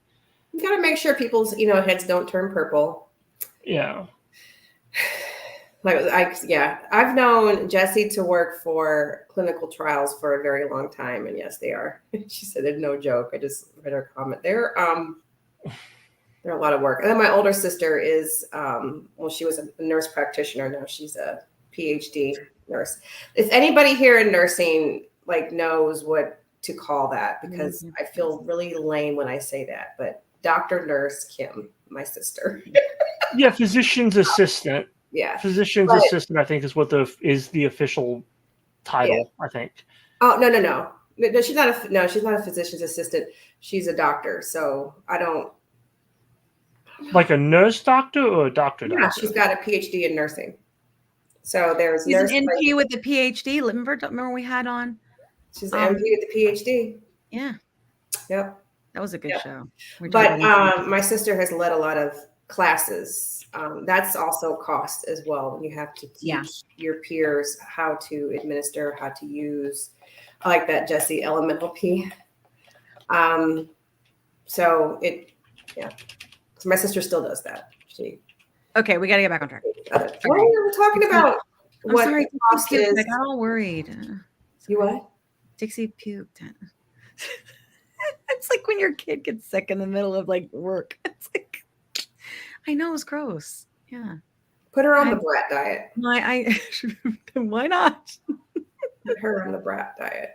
You got to make sure people's, heads don't turn purple. Yeah. I've known Jessie to work for clinical trials for a very long time, and yes, they are. She said it's no joke. I just read her comment. They're a lot of work. And then my older sister is, she was a nurse practitioner. Now she's a PhD nurse. If anybody here in nursing knows what to call that, because I feel really lame when I say that, but Dr. Nurse Kim, my sister. Yeah, physician's assistant. Yeah, physician's assistant, I think, is what is the official title. Yeah. I think. Oh no, she's not a physician's assistant. She's a doctor. So I don't. Like a nurse doctor or a doctor? Yeah, doctor? She's got a PhD in nursing. So there's she's an NP with a PhD. Remember we had on. She's an MD with a PhD. Yeah. Yep. That was a good show. But my sister has led a lot of classes. That's also cost as well. You have to teach your peers how to administer, how to use. I like that, Jessie, elemental P. So my sister still does that. Okay, we got to get back on track. We're talking about what sorry, cost is. I got all worried. You what? Dixie puked. It's like when your kid gets sick in the middle of work. It's like, I know, it's gross. Yeah. Put her on the brat diet. Why not? Put her on the brat diet.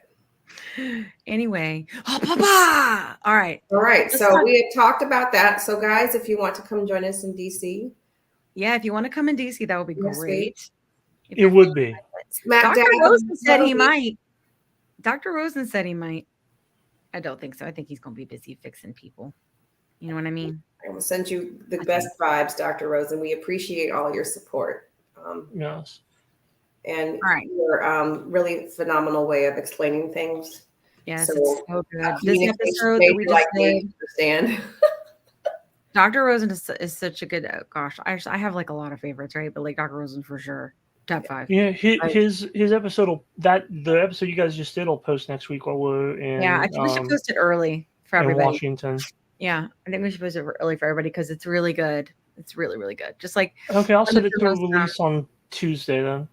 Anyway. Oh, Papa! All right. So we had talked about that. So guys, if you want to come join us in DC. Yeah, if you want to come in DC, that would be great. It would be. Dr. Rosen said he might. Dr. Rosen said he might. I don't think so. I think he's going to be busy fixing people. You know what I mean? I will send you the best vibes, Dr. Rosen. We appreciate all your support. Yes. And your really phenomenal way of explaining things. Yes, it's so good. This episode that we just did. Understand. Dr. Rosen is such a good. Gosh, I have a lot of favorites, right? But Dr. Rosen for sure. Top 5. Yeah, his episode the episode you guys just did will post next week while we're in. Yeah, I think we should post it early for everybody. In Washington. Yeah, I think we should post it early for everybody because it's really good. It's really, really good. Just okay, I'll set it to release on Tuesday then.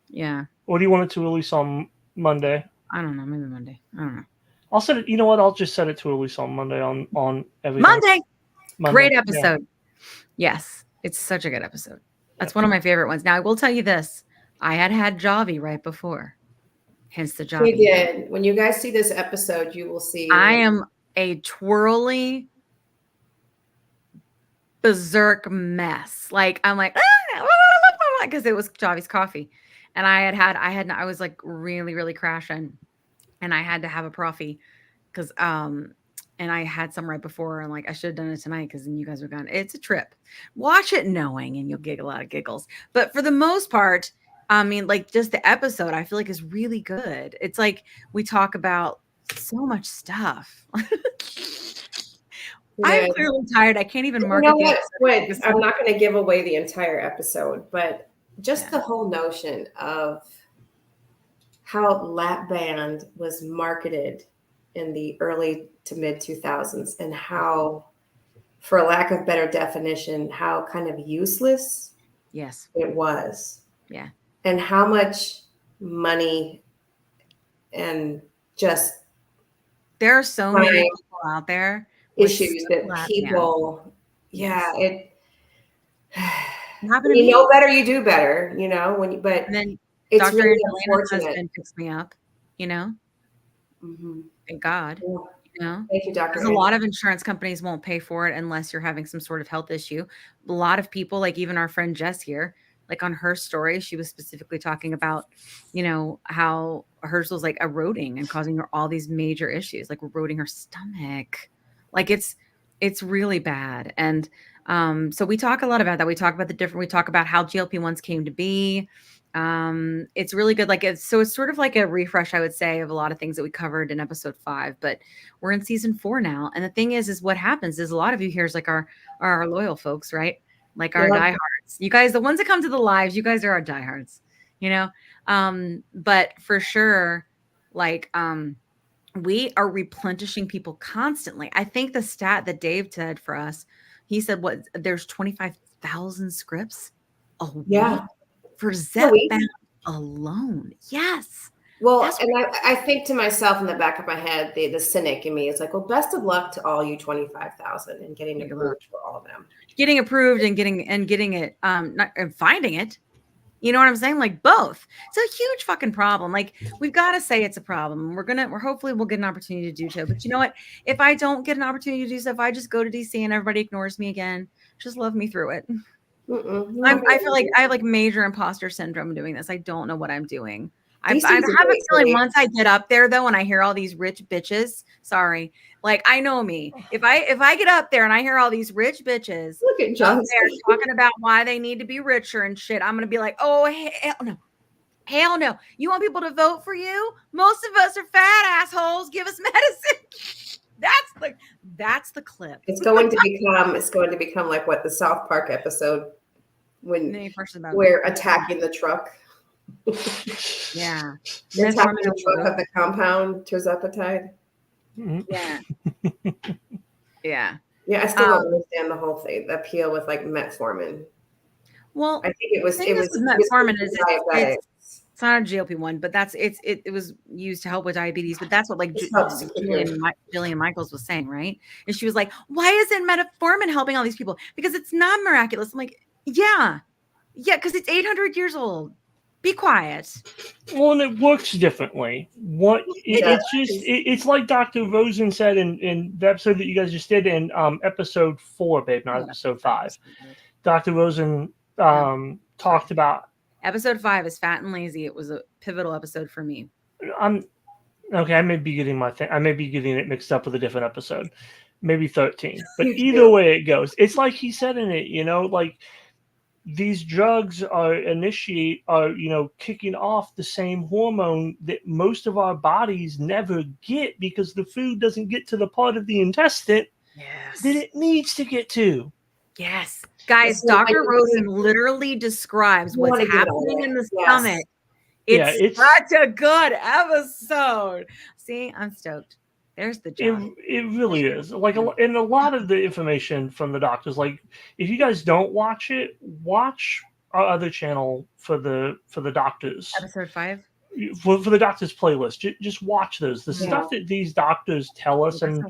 Yeah. Or do you want it to release on Monday? I don't know. Maybe Monday. I don't know. I'll set it. You know what? I'll just set it to release on Monday on everything. Monday. Great episode. Yeah. Yes, it's such a good episode. That's one of my favorite ones. Now, I will tell you this. I had Javi right before. Hence the Javi. We did. When you guys see this episode, you will see. I am a twirly, berserk mess. I'm because it was Javi's coffee. And I was really, really crashing. And I had to have a proffee because and I had some right before, and I should have done it tonight because then you guys were gone. It's a trip. Watch it knowing, and you'll get a lot of giggles. But for the most part, I mean, just the episode, I feel is really good. It's we talk about so much stuff. I'm clearly tired. I can't even market. I'm not going to give away the entire episode, but just the whole notion of how lap band was marketed in the early to mid 2000s and how, for lack of better definition, how kind of useless it was. Yeah. And how much money and just there are so many people out there issues that people it happened to me. You know better, you do better, but then it's Dr. really Angela's unfortunate. husband picks me up, Mm-hmm. Thank God. Thank you, Dr. Because a lot of insurance companies won't pay for it unless you're having some sort of health issue. A lot of people, even our friend Jess here, on her story, she was specifically talking about, how hers was eroding and causing her all these major issues, eroding her stomach. It's really bad. And so we talk a lot about that. We talk about we talk about how GLP-1s came to be. It's really good. It's sort of a refresh, I would say, of a lot of things that we covered in episode 5, but we're in season 4 now. And the thing is what happens is a lot of you here is our loyal folks, right? Our diehards. You guys, the ones that come to the lives, you guys are our diehards, But for sure, we are replenishing people constantly. I think the stat that Dave said for us, he said there's 25,000 scripts a week for Zepbound alone. Yes. Well, and I think to myself in the back of my head, the cynic in me is like, well, best of luck to all you 25,000 and getting approved for all of them. Getting approved and getting it, and finding it. You know what I'm saying? Like both. It's a huge fucking problem. Like we've got to say it's a problem. We're hopefully we'll get an opportunity to do so. But you know what? If I don't get an opportunity to do so, if I just go to DC and everybody ignores me again, just love me through it. I feel like I have like major imposter syndrome doing this. I don't know what I'm doing. I have a feeling once I get up there though, and I hear all these rich bitches, sorry, like I know me. If I get up there and I hear all these rich bitches look at John there talking about why they need to be richer and shit, I'm gonna be like, oh hell no. You want people to vote for you? Most of us are fat assholes. Give us medicine. That's the clip. It's going to become like what the South Park episode when we're attacking the truck. Yeah. They're attacking the truck of the compound tirzepatide. Yeah. Yeah. Yeah, I still don't understand the whole thing, the appeal with like metformin. Well, I think it was metformin is it's not a GLP-1, but it was used to help with diabetes. But that's what like Jillian Michaels was saying, right? And she was like, "Why isn't metformin helping all these people? Because it's not miraculous." I'm like, "Yeah, because it's 800 years old. Be quiet." Well, and it works differently. It's like Dr. Rosen said in the episode that you guys just did in episode 4, babe, not episode 5. Dr. Rosen talked about. Episode 5 is Fat and Lazy. It was a pivotal episode for me. I may be getting it mixed up with a different episode, maybe 13. But either way it goes, it's like he said in it. Like these drugs are kicking off the same hormone that most of our bodies never get because the food doesn't get to the part of the intestine that it needs to get to. Yes. Guys, Dr. Rosen literally describes what's happening in the stomach. It's such a good episode. See, I'm stoked. There's the job. It really is. Like, and a lot of the information from the doctors, like, if you guys don't watch it, watch our other channel for the doctors. Episode 5? For the doctors playlist. Just watch those. The stuff that these doctors tell us, and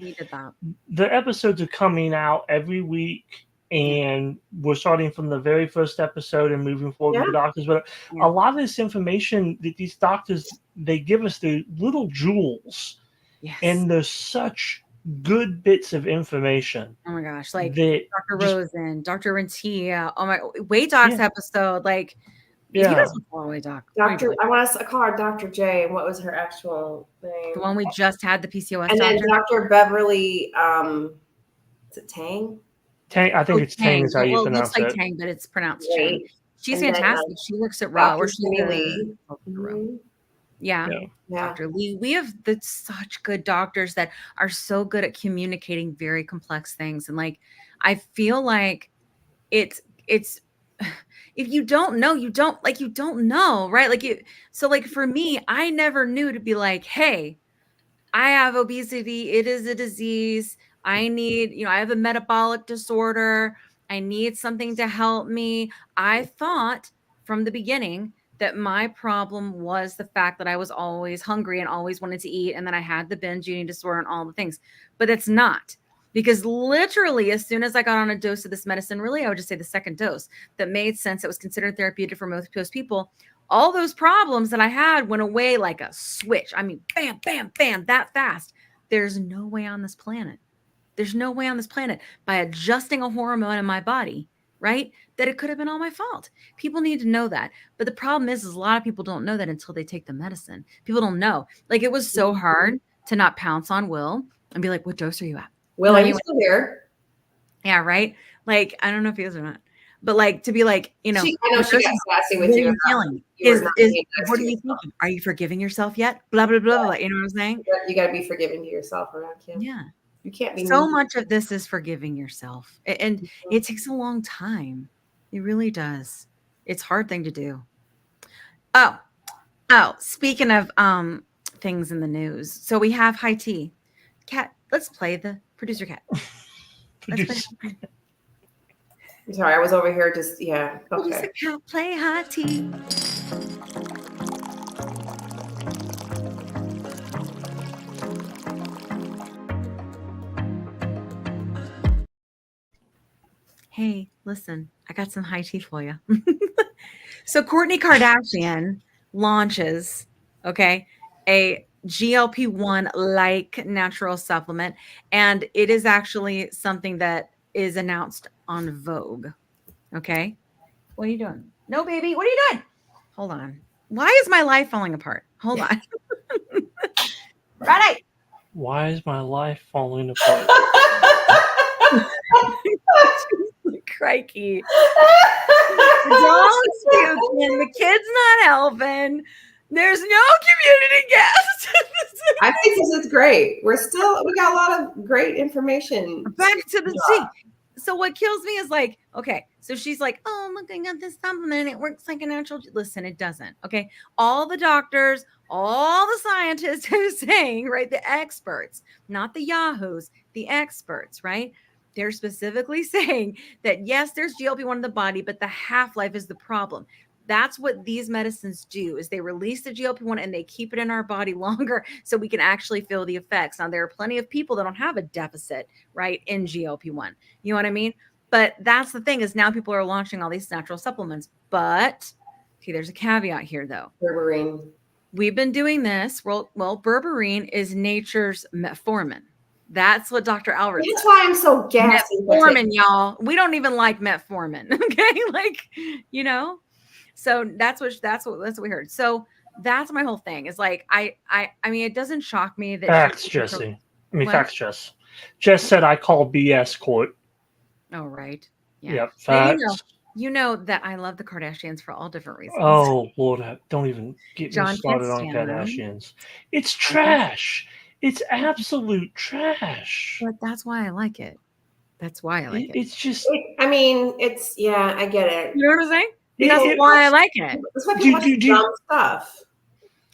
the episodes are coming out every week. And we're starting from the very first episode and moving forward with the doctors. But a lot of this information that these doctors, they give us the little jewels. Yes. And there's such good bits of information. Oh my gosh. Like Dr. Rosen, Dr. Rentia. Oh my Weight Docs episode. Like, you guys follow Weight Doc. I want to call her Dr. J. What was her actual name? The one we just had, the PCOS. And then Dr. Beverly, is it Tang? Tang, I think it's Tang is how you pronounce it. It looks like Tang, but it's pronounced Tang. She's fantastic. She works at Raw. Yeah. Dr. Lee. We have such good doctors that are so good at communicating very complex things. And like, I feel like it's if you don't know, you don't know, right? Like so like for me, I never knew to be like, hey, I have obesity. It is a disease. I need, I have a metabolic disorder. I need something to help me. I thought from the beginning that my problem was the fact that I was always hungry and always wanted to eat. And then I had the binge eating disorder and all the things, but it's not, because literally as soon as I got on a dose of this medicine, really, I would just say the second dose that made sense. It was considered therapeutic for most people. All those problems that I had went away like a switch. I mean, bam, bam, bam, that fast. There's no way on this planet. There's no way on this planet by adjusting a hormone in my body, right, that it could have been all my fault. People need to know that. But the problem is a lot of people don't know that until they take the medicine. People don't know. Like, it was so hard to not pounce on Will and be like, what dose are you at? Will, are you still here? Yeah, right? Like, I don't know if he is or not. But like, to be like, I know she got sassy with you. What are you thinking? Are you forgiving yourself yet? Blah, blah, blah, blah. You know what I'm saying? You got to be forgiving to yourself around Kim. Yeah. You can't be so much of this is forgiving yourself, and it takes a long time. It really does. It's a hard thing to do. Oh, speaking of things in the news. So we have high tea. Cat, let's play the producer cat. I'm sorry, I was over here just okay. Producer cat, play high tea. Hey, listen, I got some high tea for you. So Kourtney Kardashian launches, a GLP-1 like natural supplement, and it is actually something that is announced on Vogue. Okay, what are you doing? No, baby, what are you doing? Hold on. Why is my life falling apart? Hold on. Ready? Why is my life falling apart? Crikey. The dog's puking. The kid's not helping. There's no community guest. I think this is great. We got a lot of great information. Back to the sea. So what kills me is like, okay, so she's like, oh, I'm looking at this supplement. It works like a natural. Listen, it doesn't. Okay. All the doctors, all the scientists are saying, right? The experts, not the yahoos, the experts, right? They're specifically saying that, yes, there's GLP-1 in the body, but the half-life is the problem. That's what these medicines do, is they release the GLP-1 and they keep it in our body longer so we can actually feel the effects. Now, there are plenty of people that don't have a deficit, right, in GLP-1. You know what I mean? But that's the thing, is now people are launching all these natural supplements. But, okay, there's a caveat here, though. Berberine. We've been doing this. Well, berberine is nature's metformin. That's what Dr. Albert said. That's why I'm so gassy. Metformin, y'all. We don't even like metformin. Okay, So that's what we heard. So that's my whole thing. Is like I mean, it doesn't shock me that facts, Jesse. Facts, Jess. Jess said I call BS court. Oh, right. Yeah. Yep. Facts. You know that I love the Kardashians for all different reasons. Oh Lord, don't even get me started on Kardashians. It's trash. It's absolute trash. But that's why I like it. That's why I like it. It's just. I get it. You know what I'm saying? That's why I like it. That's why people do dumb stuff,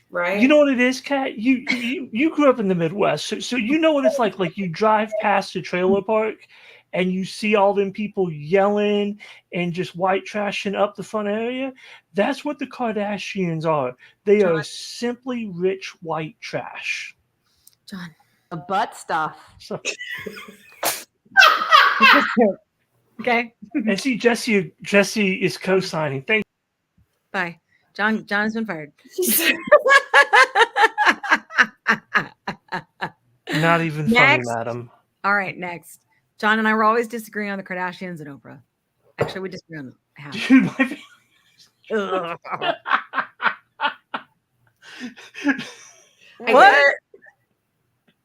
right? You know what it is, Kat? You grew up in the Midwest, so you know what it's like. Like you drive past a trailer park, and you see all them people yelling and just white trashing up the front area. That's what the Kardashians are. They are simply rich white trash. John, the butt stuff. So. Okay. And see, Jesse is co-signing. Thank you. Bye. John's been fired. Not even funny, madam. All right, next. John and I were always disagreeing on the Kardashians and Oprah. Actually, we disagree on how. Dude, what?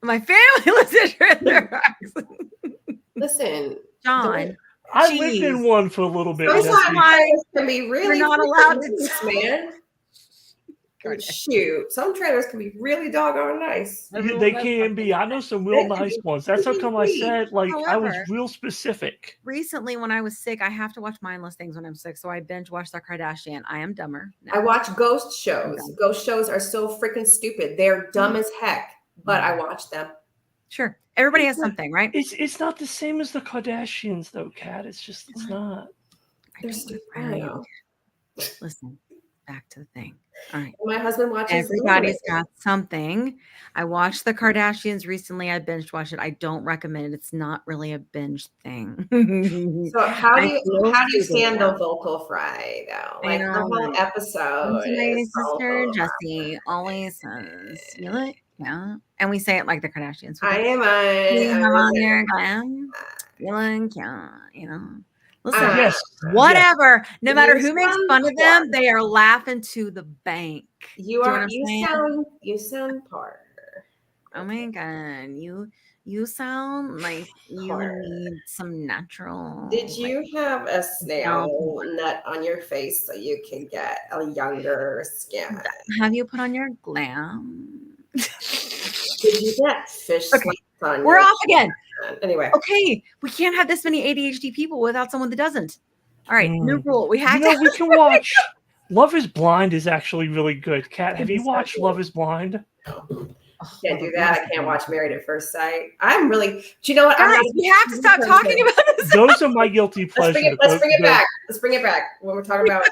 My family lives in Trailer Parks. Listen, John. I lived in one for a little bit. Sometimes can be really. You're not allowed to, man. Shoot, some trailers can be really doggone nice. They can be. I know some real nice ones. That's how come I said, I was real specific. Recently, when I was sick, I have to watch mindless things when I'm sick, so I binge watched the Kardashian. I am dumber now. I watch ghost shows. Ghost shows are so freaking stupid. They're dumb as heck, but I watch them. Sure, everybody has something, right? It's not the same as the Kardashians, though, Kat. It's not. They're stupid. Listen, back to the thing. All right. My husband watches. Everybody's got something. I watched the Kardashians recently. I binge watched it. I don't recommend it. It's not really a binge thing. So how do you stand the vocal fry though? Like the whole episode. My sister Jessie always says, "You look, yeah," and we say it like the Kardashians. I am on your glam. You look, yeah, Listen, yes, whatever. Yes. No matter who makes fun of them, they are laughing to the bank. You sound Parker. Oh my god, you sound like you need some natural. Did you have a snail nut on your face so you can get a younger skin? Have you put on your glam? Did you get fish on? We're off again. Anyway, okay, we can't have this many ADHD people without someone that doesn't. All right, new rule. We have to. We can watch. Love is Blind is actually really good. Kat, have you watched Love is Blind? Can't do that. I can't watch Married at First Sight. I'm really. Do you know what? Guys, we have to stop talking about this. Those are my guilty pleasures. Let's bring it back. Let's bring it back when we're talking about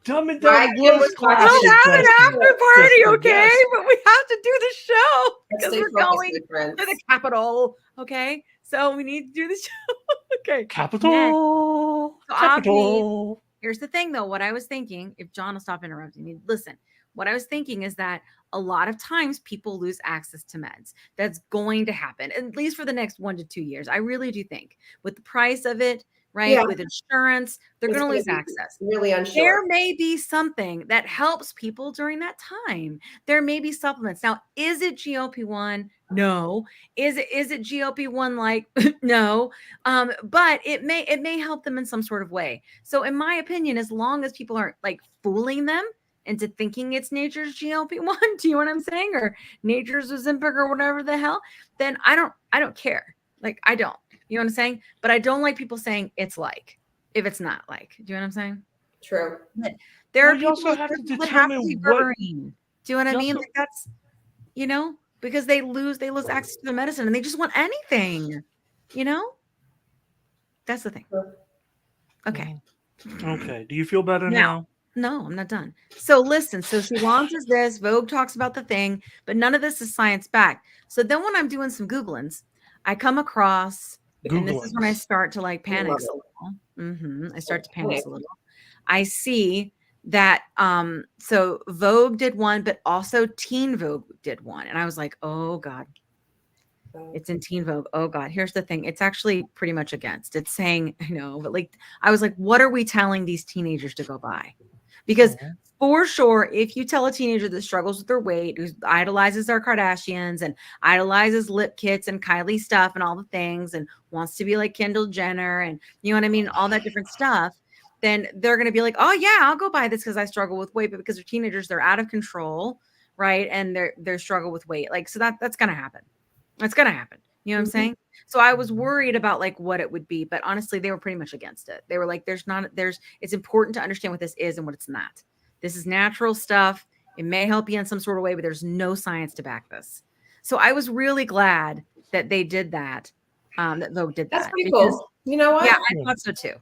Dumb and Dumber We'll have an after party, okay? But we have to do the show because we're going to the Capitol, okay? So we need to do the show. Okay. Capitol. So Capitol. Here's the thing, though. What I was thinking, if John will stop interrupting me, listen. What I was thinking is that a lot of times people lose access to meds. That's going to happen, at least for the next 1 to 2 years. I really do think with the price of it, right? Yeah. With insurance, they're going to lose access. Really unsure. There may be something that helps people during that time. There may be supplements. Now, is it GLP-1? No. Is it GLP-1 like? No. But it may help them in some sort of way. So in my opinion, as long as people aren't like fooling them into thinking it's nature's GLP-1, do you know what I'm saying? Or nature's Ozempic or whatever the hell, then I don't care. Like, I don't. You know what I'm saying? But I don't like people saying it's like, if it's not like. Do you know what I'm saying? True. But there are people also have to determine do you know what I mean? Like that's, you know, because they lose access to the medicine and they just want anything, you know? That's the thing. Okay. Okay. Do you feel better now? No, I'm not done. So listen, so she launches this, Vogue talks about the thing, but none of this is science backed. So then when I'm doing some Googlings, I come across, and this is when I start to like panic a little. I start to panic a little. I see that, so Vogue did one, but also Teen Vogue did one. And I was like, oh God, it's in Teen Vogue. Oh God, here's the thing. It's actually pretty much against. It's saying, I know, but like, I was like, what are we telling these teenagers to go buy? Because for sure, if you tell a teenager that struggles with their weight, who idolizes our Kardashians and idolizes lip kits and Kylie stuff and all the things and wants to be like Kendall Jenner and you know what I mean, all that different stuff, then they're going to be like, oh yeah, I'll go buy this because I struggle with weight. But because they're teenagers, they're out of control, right? And they're struggle with weight. Like, so that's going to happen. That's going to happen. You know what I'm saying? So I was worried about like what it would be, but honestly, they were pretty much against it. They were like, it's important to understand what this is and what it's not. This is natural stuff. It may help you in some sort of way, but there's no science to back this. So I was really glad that they did that. That Vogue did that. That's pretty cool. You know what? Yeah, I thought so too.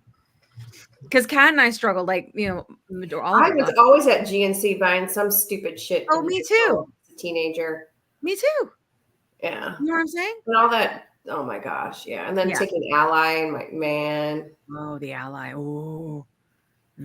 Because Kat and I struggled, like, you know, I was always at GNC buying some stupid shit. Oh, me too. As a teenager. Me too. Yeah. You know what I'm saying? And all that. Oh my gosh. Yeah. And then taking Ally and my man. Oh, the Ally. Oh.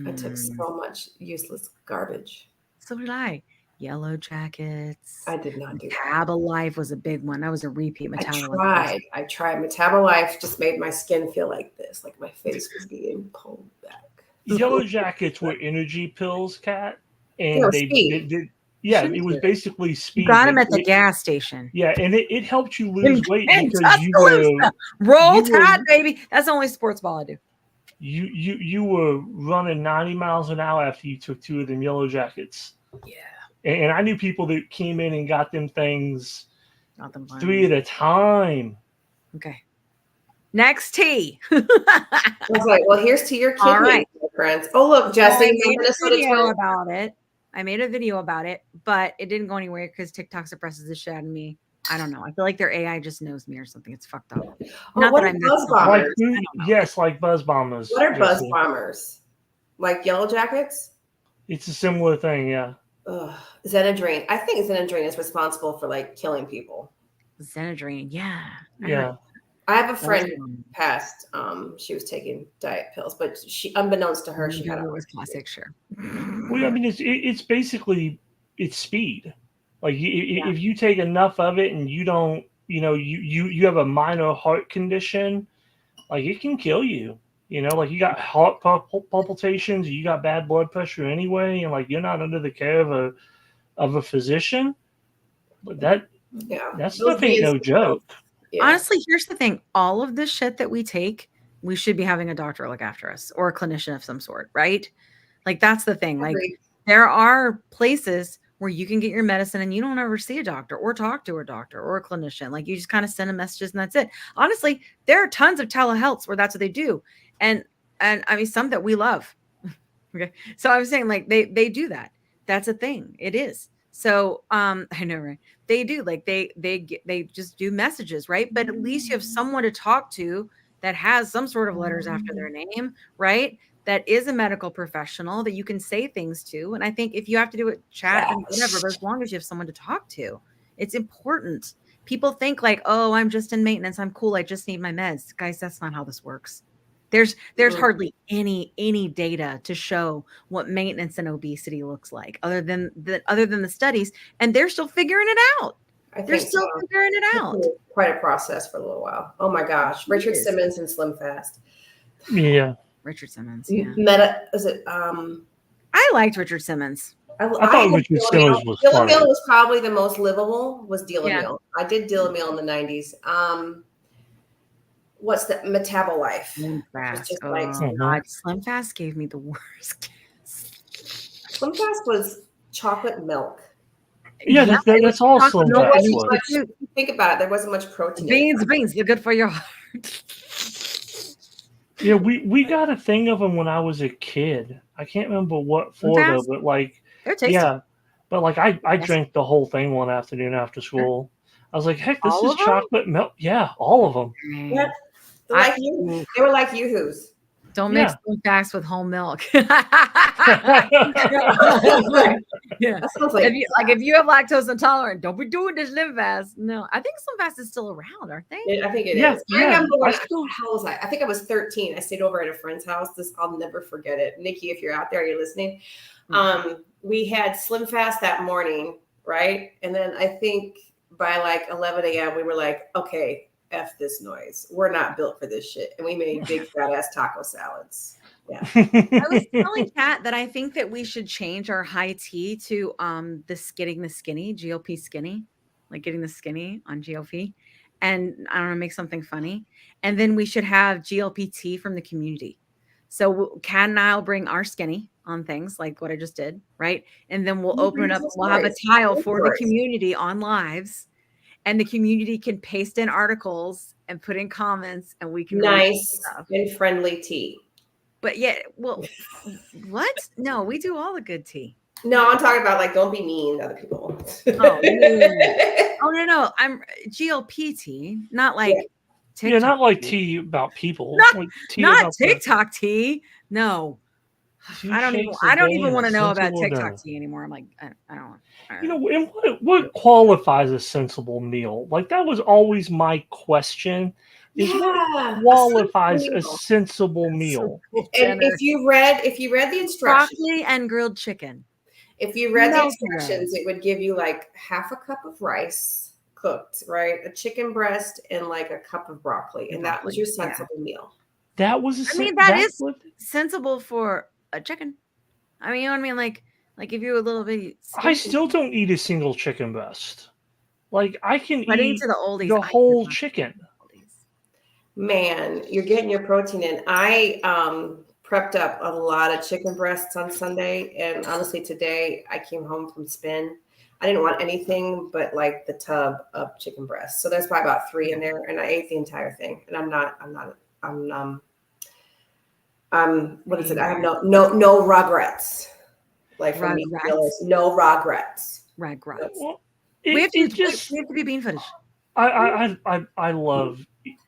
I took so much useless garbage. So did I. Yellow Jackets. I did not do that. Metabolife was a big one. That was a repeat. Metabolife. I tried. Metabolife just made my skin feel like this. Like my face was being pulled back. Yellow Jackets were energy pills, Kat. And they did. Yeah, it was basically speed. You got them at the gas station. Yeah, and it helped you lose weight because you were roll tide, baby. That's the only sports ball I do. You were running 90 miles an hour after you took 2 of them Yellow Jackets. Yeah. And I knew people that came in and got them things 3 at a time. Okay. Next tea. I was like, well, here's to your kidney, right, friends. Oh, look, Jesse. I made a video about it, but it didn't go anywhere because TikTok suppresses the shit out of me. I don't know. I feel like their AI just knows me or something. It's fucked up. Not that I'm buzz bombers. Yes, like buzz bombers. What are buzz bombers? Like Yellow Jackets? It's a similar thing, yeah. Xenadrine. I think Xenadrine is responsible for like killing people. Xenadrine, yeah. Yeah. I have a friend who passed. She was taking diet pills, but she, unbeknownst to her, she had it was classic. Sure. Well, I mean, it's basically speed. Like if you take enough of it and you don't, you know, you have a minor heart condition, like it can kill you. You know, like you got heart palpitations, you got bad blood pressure anyway, and like you're not under the care of a physician. But that stuff ain't no joke. Yeah. Honestly, here's the thing. All of this shit that we take, we should be having a doctor look after us or a clinician of some sort, right? Like that's the thing. Like there are places where you can get your medicine and you don't ever see a doctor or talk to a doctor or a clinician. Like you just kind of send them messages and that's it. Honestly, there are tons of telehealths where that's what they do. And I mean, some that we love. Okay. So I was saying like they do that. That's a thing. It is. So I know, right? They do, like they just do messages, right? But at least you have someone to talk to that has some sort of letters after their name, right? That is a medical professional that you can say things to. And I think if you have to do it chat and whatever, but as long as you have someone to talk to, it's important. People think like, oh, I'm just in maintenance. I'm cool. I just need my meds. Guys, that's not how this works. There's hardly any data to show what maintenance and obesity looks like other than the studies, and they're still figuring it out. They're still figuring it out. Quite a process for a little while. Oh my gosh, Richard Simmons and Slim Fast. Yeah, Richard Simmons. Yeah. I liked Richard Simmons. I thought Richard Simmons was funny. Deal was probably the most livable. Was Deal Meal. I did Deal Meal in the 90s. What's the Metabolife? Slim Fast. God, Slim Fast gave me the worst kiss. Slim Fast was chocolate milk. Yeah, that's all Slim Fast was. Think about it. There wasn't much protein. Beans, they're good for your heart. Yeah, we got a thing of them when I was a kid. I can't remember what for though, but like, yeah, but like I drank the whole thing one afternoon after school. I was like, heck, this is chocolate milk. Yeah, all of them. Yeah. They were like Yoo-Hoos. Don't mix Slim Fast with whole milk. Yeah. That sounds like if you have lactose intolerant, don't be doing this Slim Fast. No, I think Slim Fast is still around, aren't they? I think it is. I remember how was I? I think I was 13. I stayed over at a friend's house. I'll never forget it. Nikki, if you're out there, you're listening. We had Slim Fast that morning, right? And then I think by like 11 a.m. we were like, okay, F this noise. We're not built for this shit. And we made big fat ass taco salads. Yeah. I was telling Kat that I think that we should change our high tea to getting the skinny, GLP skinny, like getting the skinny on GLP. And I don't know, make something funny. And then we should have GLP tea from the community. So Kat and I'll bring our skinny on things like what I just did, right? And then we'll open it up. We'll have a tile for the community on lives. And the community can paste in articles and put in comments, and we can nice and friendly tea. But yeah, well, what? No, we do all the good tea. No, I'm talking about like don't be mean to other people. No. I'm GLP tea, not like TikTok. Yeah, not like tea about people. Not TikTok tea. No. I don't even want to know about TikTok tea anymore. I'm like, I don't. You know, and what qualifies a sensible meal? Like that was always my question. Is what qualifies a sensible meal? And if you read the instructions, broccoli and grilled chicken. If you read the instructions, it would give you like half a cup of rice cooked, right? A chicken breast and like a cup of broccoli, and that was your sensible meal. That was. That is sensible for a chicken. I mean, you know what I mean? Like if you're a little bit. I still don't eat a single chicken breast. Like I can eat the whole chicken. Man, you're getting your protein in. I prepped up a lot of chicken breasts on Sunday, and honestly, today I came home from spin. I didn't want anything but like the tub of chicken breasts. So there's probably about 3 in there, and I ate the entire thing. And what is it? I have no regrets. Like for me, no regrets. Well, we have to be bean footage. I love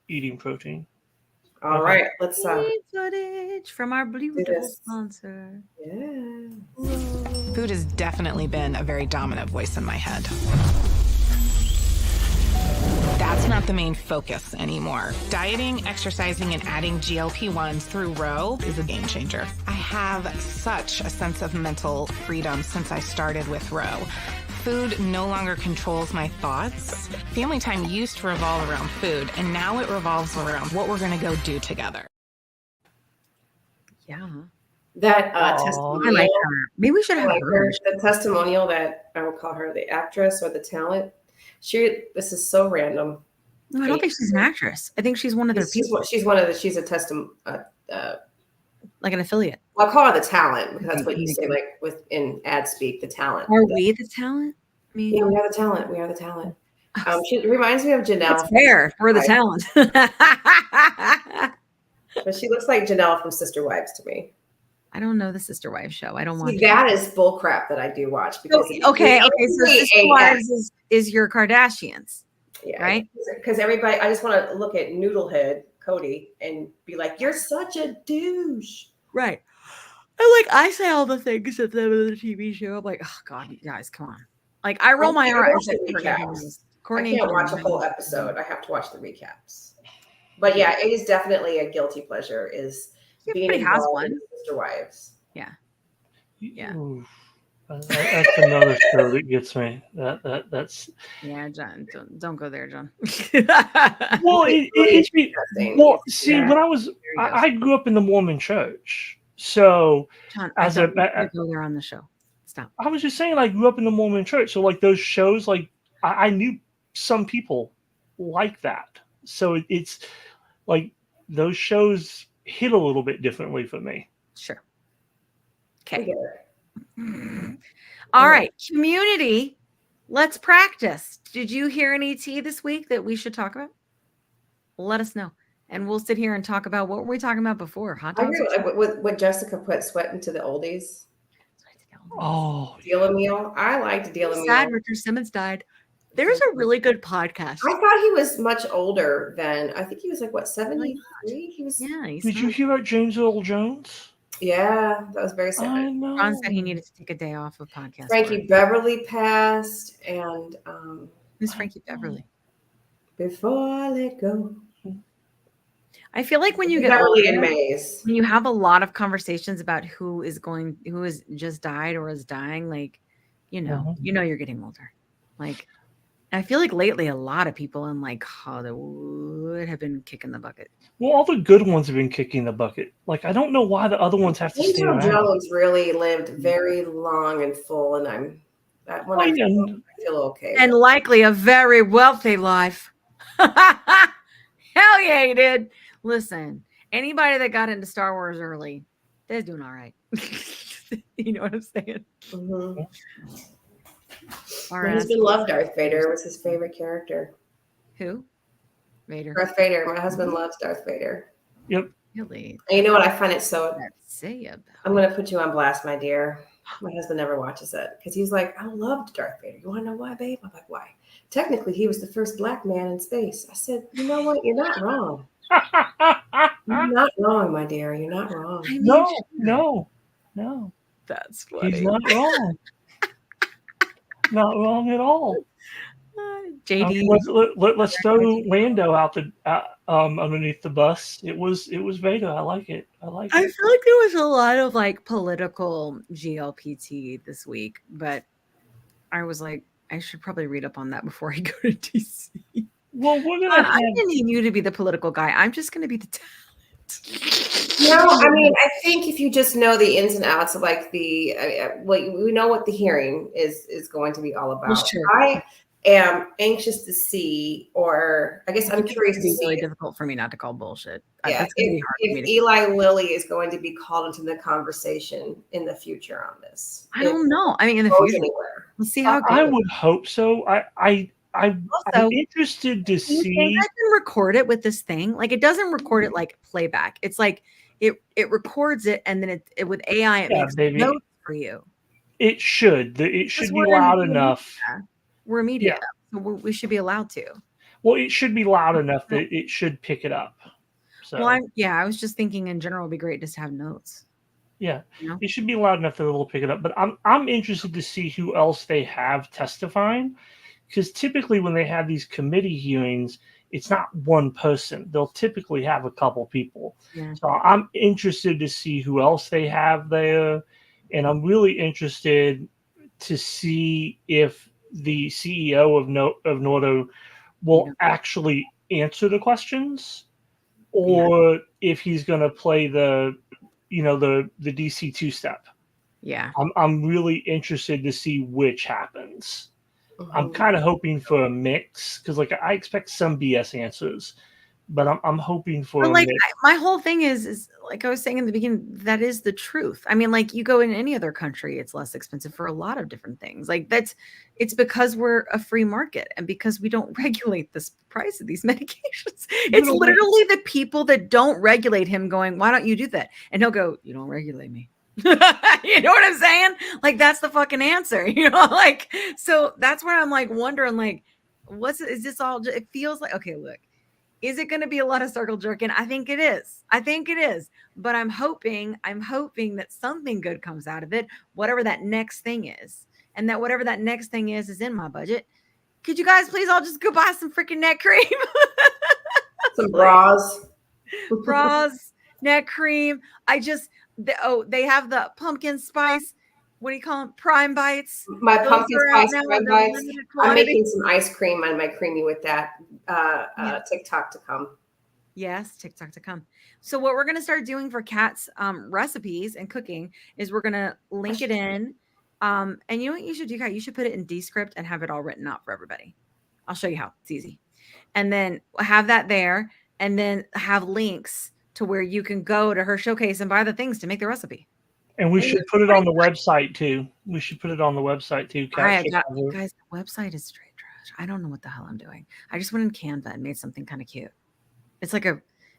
eating protein. All right, let's bean footage from our blue sponsor. Yeah. Food has definitely been a very dominant voice in my head. That's not the main focus anymore. Dieting, exercising, and adding GLP-1s through Row is a game changer. I have such a sense of mental freedom since I started with Row. Food no longer controls my thoughts. Family time used to revolve around food, and now it revolves around what we're going to go do together. Yeah. That testimonial. I like her. Maybe we should have her. The testimonial that I will call her the actress or the talent. This is so random. No, I don't think she's an actress. I think she's one of their people. She's like an affiliate. Well, I call her the talent because that's what you say, like in ad speak, the talent. Are we the talent? Yeah, we are the talent. We are the talent. She reminds me of Janelle. That's fair. We're the talent. But she looks like Janelle from Sister Wives to me. I don't know the Sister Wives show. I don't watch that is bull crap that I do watch because okay. So Sister Wives is your Kardashians, right? Because everybody, I just want to look at Noodlehead Cody and be like, "You're such a douche." Right. I say all the things at the end of the TV show. I'm like, oh God, you guys, come on. Like I roll my eyes at Courtney. I can't watch a whole episode. I have to watch the recaps. But yeah, it is definitely a guilty pleasure. Is being involved in Sister Wives. Yeah. Ooh, that's another show that gets me. That's John. Don't go there, John. Well, when I grew up in the Mormon church, so John, go there on the show. Stop. I was just saying, I grew up in the Mormon church, so like those shows, like I knew some people like that, so it's like those shows hit a little bit differently for me. Sure. Okay. All right, community. Let's practice. Did you hear any tea this week that we should talk about? Let us know, and we'll sit here and talk about what were we talking about before. Hot dogs. What Jessica put sweat into the oldies. Oh, Deal a meal. I liked Deal a meal. Sad Richard Simmons died. There's a really good podcast. I thought he was much older than. I think he was 73. He was. Yeah. Did you hear about James Earl Jones? Yeah, that was very sad. I know. Ron said he needed to take a day off of podcast. Frankie Beverly passed, and who's Frankie Beverly? Before I let go. I feel like when you get older, when you have a lot of conversations about who has just died or is dying, like you're getting older. Like I feel like lately a lot of people in Hollywood have been kicking the bucket. Well, all the good ones have been kicking the bucket. Like I don't know why the other ones have to stay around. Jones really lived very long and full, and I feel okay. And likely a very wealthy life. Hell yeah, he did. Listen, anybody that got into Star Wars early, they're doing all right. You know what I'm saying? Mm-hmm. My husband loved Darth Vader. It was his favorite character. Who? Vader. Darth Vader. My husband loves Darth Vader. Yep. Really? And you know what? I find it so. I'm going to put you on blast, my dear. My husband never watches it because he's like, I loved Darth Vader. You want to know why, babe? I'm like, why? Technically, he was the first black man in space. I said, you know what? You're not wrong. You're not wrong, my dear. You're not wrong. No. That's funny. He's not wrong. Not wrong at all. JD, let's throw Lando out underneath the bus. It was Vader. I like it. I feel like there was a lot of political GLPT this week, but I was like, I should probably read up on that before I go to DC. Well, I didn't need you to be the political guy. I'm just going to be the talent. No, I mean, I think if you just know the ins and outs of we know what the hearing is going to be all about. Well, sure. I am anxious to see, or I guess I'm curious to see. It's really difficult for me not to call bullshit. Yeah, if Eli Lilly is going to be called into the conversation in the future on this. I don't know. I mean, in the future, we'll see how it goes. I would hope so. I'm interested to see. I can record it with this thing. Like it doesn't record it like playback. It's like it records it, and then it with AI it makes notes for you. It should. It should be loud enough. We're media, so we should be allowed to. Well, it should be loud enough that it should pick it up. So. Well, I was just thinking in general, it'd be great just to have notes. Yeah, it should be loud enough that it'll pick it up. But I'm interested to see who else they have testifying, because typically when they have these committee hearings, it's not one person. They'll typically have a couple people. Yeah. So I'm interested to see who else they have there, and I'm really interested to see if the CEO of Nordo will actually answer the questions, or if he's going to play the DC two-step. Yeah. I'm really interested to see which happens. Mm-hmm. I'm kind of hoping for a mix because I expect some BS answers, but I'm hoping for a mix. My whole thing is like I was saying in the beginning, that is the truth. I mean, you go in any other country, it's less expensive for a lot of different things. It's because we're a free market and because we don't regulate the price of these medications. It's literally the people that don't regulate him going, why don't you do that? And he'll go, you don't regulate me. You know what I'm saying? Like, that's the fucking answer, you know? Like, so that's where I'm like wondering, like, is this all, it feels like, okay, look, is it going to be a lot of circle jerking? I think it is. But I'm hoping that something good comes out of it, whatever that next thing is. And that whatever that next thing is in my budget. Could you guys please all just go buy some freaking neck cream? Some bras. Bras, neck cream. They have the pumpkin spice. What do you call them? Prime bites. My pumpkin spice prime bites. I'm making some ice cream on my creamy with that. TikTok to come. Yes, TikTok to come. So what we're going to start doing for Kat's recipes and cooking is we're going to link it in. And you know what you should do, Kat? You should put it in Descript and have it all written out for everybody. I'll show you how. It's easy. And then have that there, and then have links to where you can go to her showcase and buy the things to make the recipe. And we should put it on the website too. Kat. Guys, the website is straight trash. I don't know what the hell I'm doing. I just went in Canva and made something kind of cute. It's like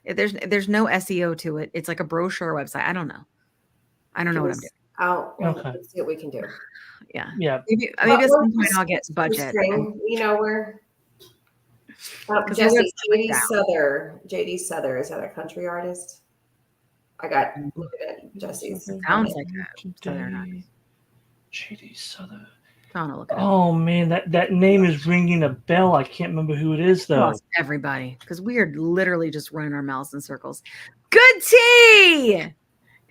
there's no SEO to it. It's like a brochure website. I don't know what I'm doing. Let's see what we can do. Yeah. Yeah. Maybe at some point I'll get budget. You know, we're JD Souther. Is that a country artist? I got look at Jesse's. Sounds like that. JD Souther. Oh man, that name is ringing a bell. I can't remember who it is though. Everybody, because we are literally just running our mouths in circles. Good tea.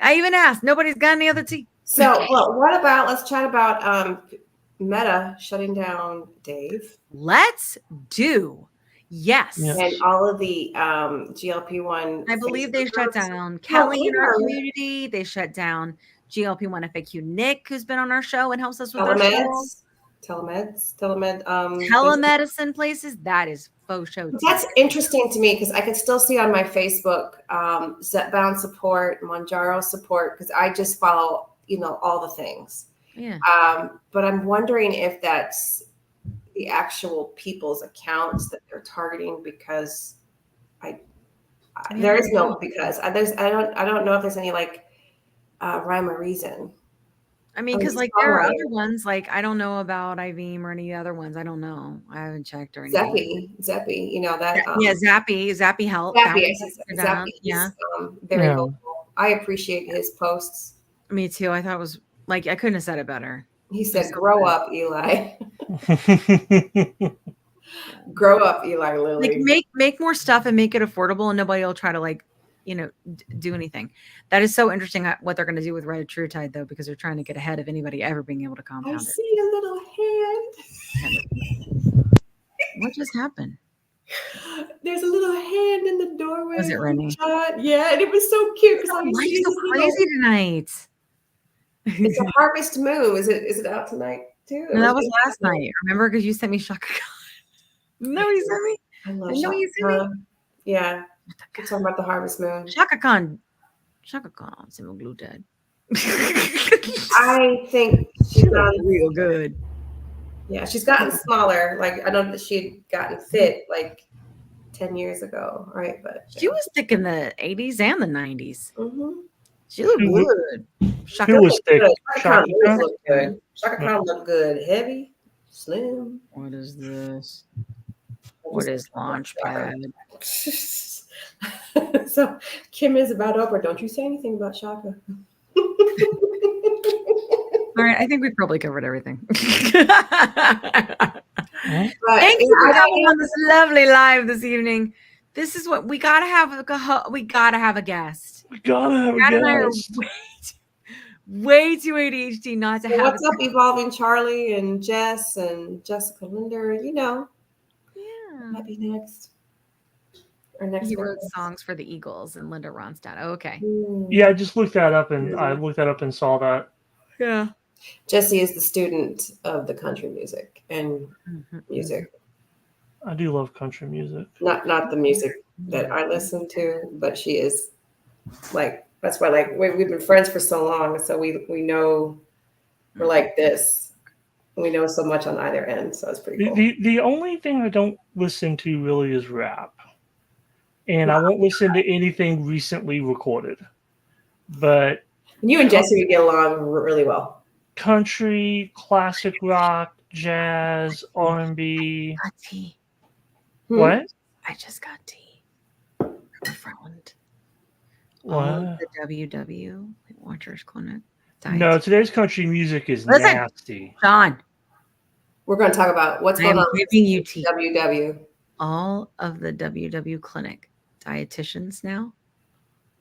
I even asked. Nobody's got any other tea. So, let's chat about Meta shutting down Dave. Let's do. Yes. And all of the GLP-1. I believe they shut down Kelly in our community. They shut down GLP-1 FAQ Nick, who's been on our show and helps us with our show. Telemedicine places. That is faux show. That's interesting to me because I can still see on my Facebook Zepbound support, Mounjaro support, because I just follow, all the things. Yeah. But I'm wondering if that's the actual people's accounts that they're targeting, because I don't know if there's any rhyme or reason. I mean, because there are other ones, I don't know about Ivim or any other ones. I don't know. I haven't checked or anything. Zappy, Zappy help. Zappy, yeah. Very vocal. I appreciate his posts. Me too. I thought it was I couldn't have said it better. He said, "Grow up, Eli." Grow up, Eli Lilly. Make more stuff and make it affordable, and nobody will try to do anything. That is so interesting what they're going to do with Retatrutide, though, because they're trying to get ahead of anybody ever being able to compound it. I see a little hand. What just happened? There's a little hand in the doorway. Was it Rennie? Yeah, and it was so cute. Why are you so crazy tonight? It's a Harvest Moon. Is it out tonight too? No, that was last night. Remember, because you sent me Shaka Khan. No, you sent me. I love Shaka Khan. Yeah, we're talking about the Harvest Moon. Shaka Khan semaglutide. I think she's gotten real good. Yeah, she's gotten smaller. I know that she had gotten fit 10 years ago, right? But she was thick in the 80s and the 90s. Mm-hmm. She looked good. Shaka was thick. Shaka Khan looked good. Shaka Khan looked good. Heavy, slim. What is this? What is Launchpad? So Kim is about over. Don't you say anything about Shaka. All right, I think we probably covered everything. Thank you for coming on this lovely live this evening. This is what we gotta have. We gotta have a guest. We gotta have a guest. And I are way too ADHD not to have. What's up, Evolving Charlie and Jess and Jessica Linder? Yeah, might be next. He wrote songs for the Eagles and Linda Ronstadt. Oh, okay. Yeah, I just looked that up and saw that. Yeah. Jesse is the student of the country music and music. I do love country music. Not the music that I listen to, but she is that's why we've been friends for so long, so we know we're like this. We know so much on either end, so it's pretty cool. The only thing I don't listen to really is rap. And I won't listen to anything recently recorded. But You and Jesse would get along really well. Country, classic rock, jazz, R&B. Got tea. What? I just got tea from a friend. What? The WW Watchers Clinic. No, today's country music is nasty. John, we're going to talk about what's going on with WW. All of the WW Clinic dietitians now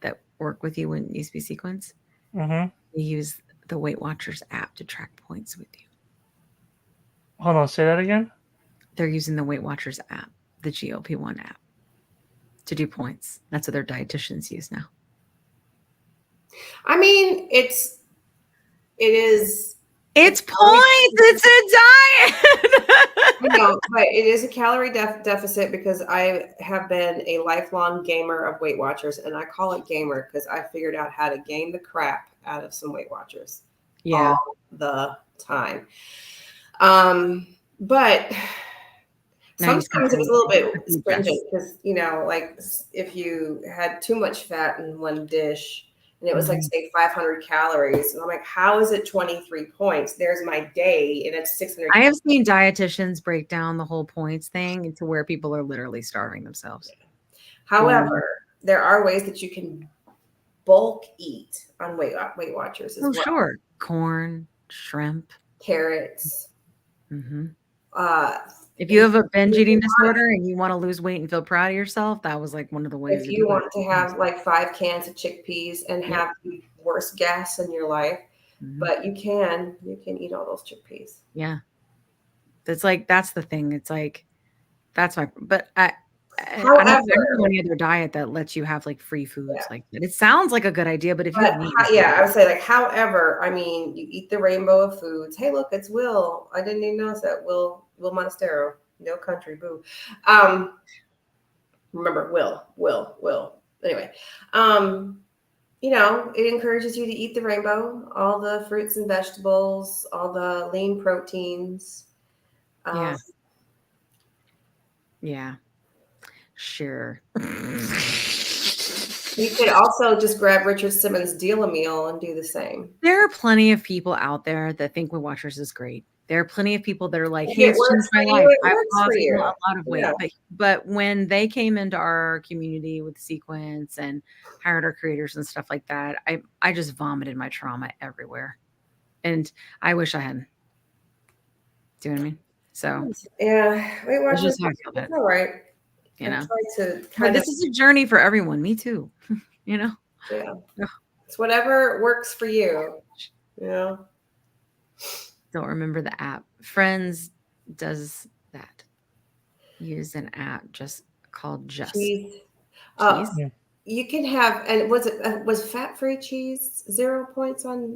that work with you when it needs to be sequenced, they use the Weight Watchers app to track points with you. Hold on, say that again. They're using the Weight Watchers app, the GLP-1 app, to do points. That's what their dietitians use now. I mean, it is. It's points. It's a diet. No, but it is a calorie deficit because I have been a lifelong gamer of Weight Watchers, and I call it gamer because I figured out how to game the crap out of some Weight Watchers. Yeah, all the time. But sometimes it was a little bit stringent because, you know, like if you had too much fat in one dish and it was like, say, 500 calories, and I'm like, how is it 23 points? There's my day, and it's 600. I have seen dietitians break down the whole points thing into where people are literally starving themselves. However, there are ways that you can bulk eat on Weight Watchers as well. Sure. Corn, shrimp, carrots. If you have a binge eating disorder and you want to lose weight and feel proud of yourself, that was like one of the ways. If you want to have like 5 cans of chickpeas and have the worst gas in your life, but you can eat all those chickpeas. Yeah. It's like, that's the thing. It's like, that's my, but I don't know any other diet that lets you have like free foods like that. It sounds like a good idea, but if you I would say like, however, I mean, you eat the rainbow of foods. Hey, look, it's Will. I didn't even notice that. Will Monastero, no country, boo. Remember Will. Anyway, you know, it encourages you to eat the rainbow, all the fruits and vegetables, all the lean proteins. Yeah. Sure. You could also just grab Richard Simmons' Deal-A-Meal and do the same. There are plenty of people out there that think Weight Watchers is great. There are plenty of people that are like, hey, it's changed my life. I've lost a lot of weight. Yeah. But when they came into our community with Sequence and hired our creators and stuff like that, I just vomited my trauma everywhere. And I wish I hadn't. Do you know what I mean? So yeah, Weight Watchers, it's all right. You know, this is a journey for everyone. Me too. You know? Yeah. It's whatever works for you. You know? Don't remember the app. Friends does that. Use an app just called Just. Cheese. You can have, and was fat-free cheese 0 points on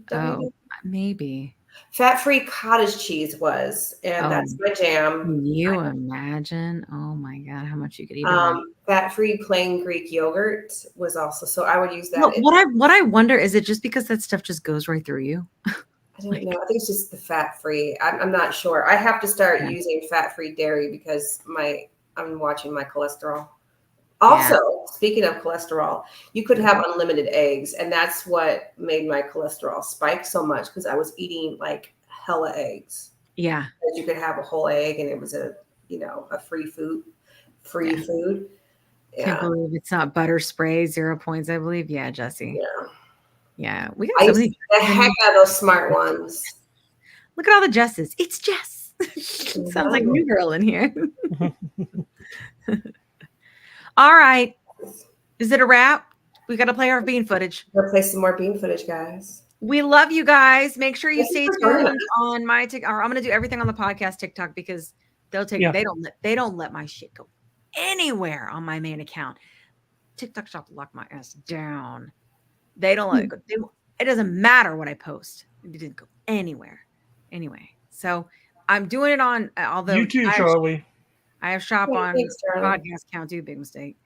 W? Oh, maybe. Fat-free cottage cheese was, and that's my jam. Can you imagine? Oh my God, how much you could eat. Fat-free plain Greek yogurt was also, so I would use that. What I wonder, is it just because that stuff just goes right through you? I don't know. I think it's just the fat-free. I'm not sure. I have to start using fat-free dairy because I'm watching my cholesterol. Also, speaking of cholesterol, you could have unlimited eggs, and that's what made my cholesterol spike so much because I was eating like hella eggs. Yeah, because you could have a whole egg, and it was a free food. Yeah. Can't believe it's not butter spray 0 points. I believe. Yeah, Jesse. Yeah. We got the heck out of those smart ones. Look at all the Jesses. It's Jess. Sounds like New Girl in here. All right. Is it a wrap? We got to play our bean footage. We'll play some more bean footage, guys. We love you guys. Make sure you stay tuned on my TikTok. I'm going to do everything on the podcast TikTok because they'll take they don't let my shit go anywhere on my main account. TikTok shop lock my ass down. They don't let it go. It doesn't matter what I post. It didn't go anywhere. Anyway, so I'm doing it on although you too, Charlie. I have shop on podcast account too. Big mistake.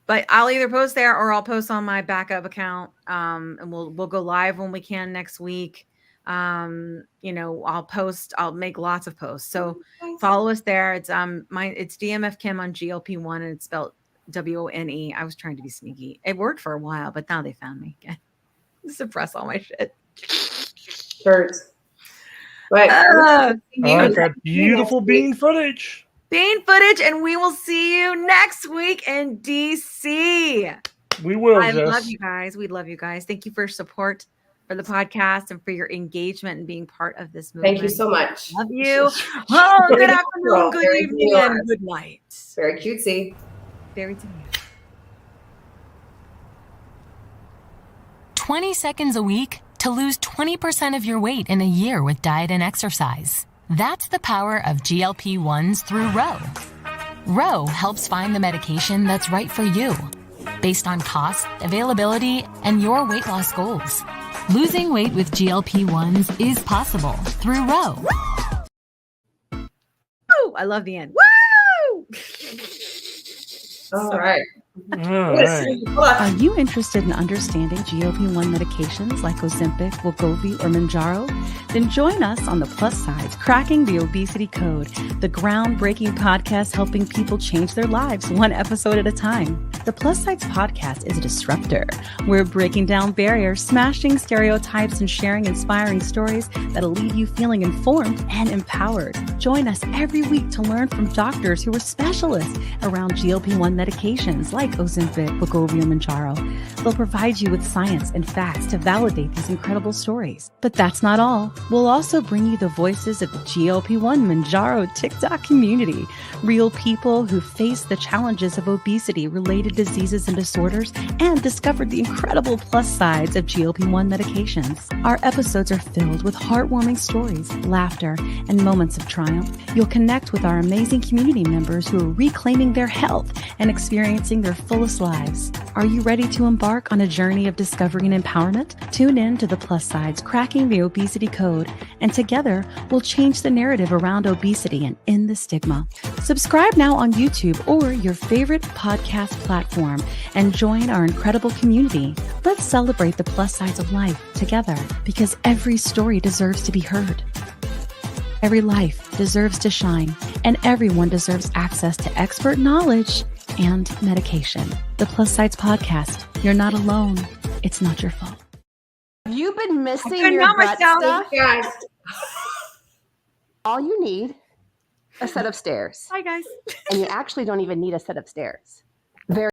But I'll either post there or I'll post on my backup account. And we'll go live when we can next week. I'll make lots of posts. So follow us there. It's it's DMF Kim on GLP-1 and it's spelled WONE. I was trying to be sneaky. It worked for a while, but now they found me again. Suppress all my shit. Birds. But I got beautiful bean footage. Bean footage, and we will see you next week in DC. We will. I love you guys. We love you guys. Thank you for your support for the podcast and for your engagement and being part of this movement. Thank you so much. Love you. Oh, good afternoon, good evening, and good night. Very cutesy. Very to me. 20 seconds a week to lose 20% of your weight in a year with diet and exercise. That's the power of GLP-1s through Ro. Ro helps find the medication that's right for you, based on cost, availability, and your weight loss goals. Losing weight with GLP-1s is possible through Ro. Woo! I love the end. Woo! All right. Are you interested in understanding GLP-1 medications like Ozempic, Wegovy, or Mounjaro? Then join us on the Plus Sides, Cracking the Obesity Code, the groundbreaking podcast helping people change their lives one episode at a time. The Plus Sides podcast is a disruptor. We're breaking down barriers, smashing stereotypes, and sharing inspiring stories that'll leave you feeling informed and empowered. Join us every week to learn from doctors who are specialists around GLP-1 medications like Ozempic, Wegovy, or Mounjaro. They'll provide you with science and facts to validate these incredible stories. But that's not all. We'll also bring you the voices of the GLP-1 Mounjaro TikTok community, real people who face the challenges of obesity-related diseases and disorders and discovered the incredible plus sides of GLP-1 medications. Our episodes are filled with heartwarming stories, laughter, and moments of triumph. You'll connect with our amazing community members who are reclaiming their health and experiencing their fullest lives. Are you ready to embark on a journey of discovery and empowerment? Tune in to the Plus Sides, Cracking the Obesity Code, and together we'll change the narrative around obesity and end the stigma. Subscribe now on YouTube or your favorite podcast platform and join our incredible community. Let's celebrate the plus sides of life together, because every story deserves to be heard. Every life deserves to shine, and everyone deserves access to expert knowledge and medication. The Plus Sides Podcast. You're not alone. It's not your fault. Have you been missing your gut stuff? Guys. All you need, a set of stairs. Hi, guys. And you actually don't even need a set of stairs.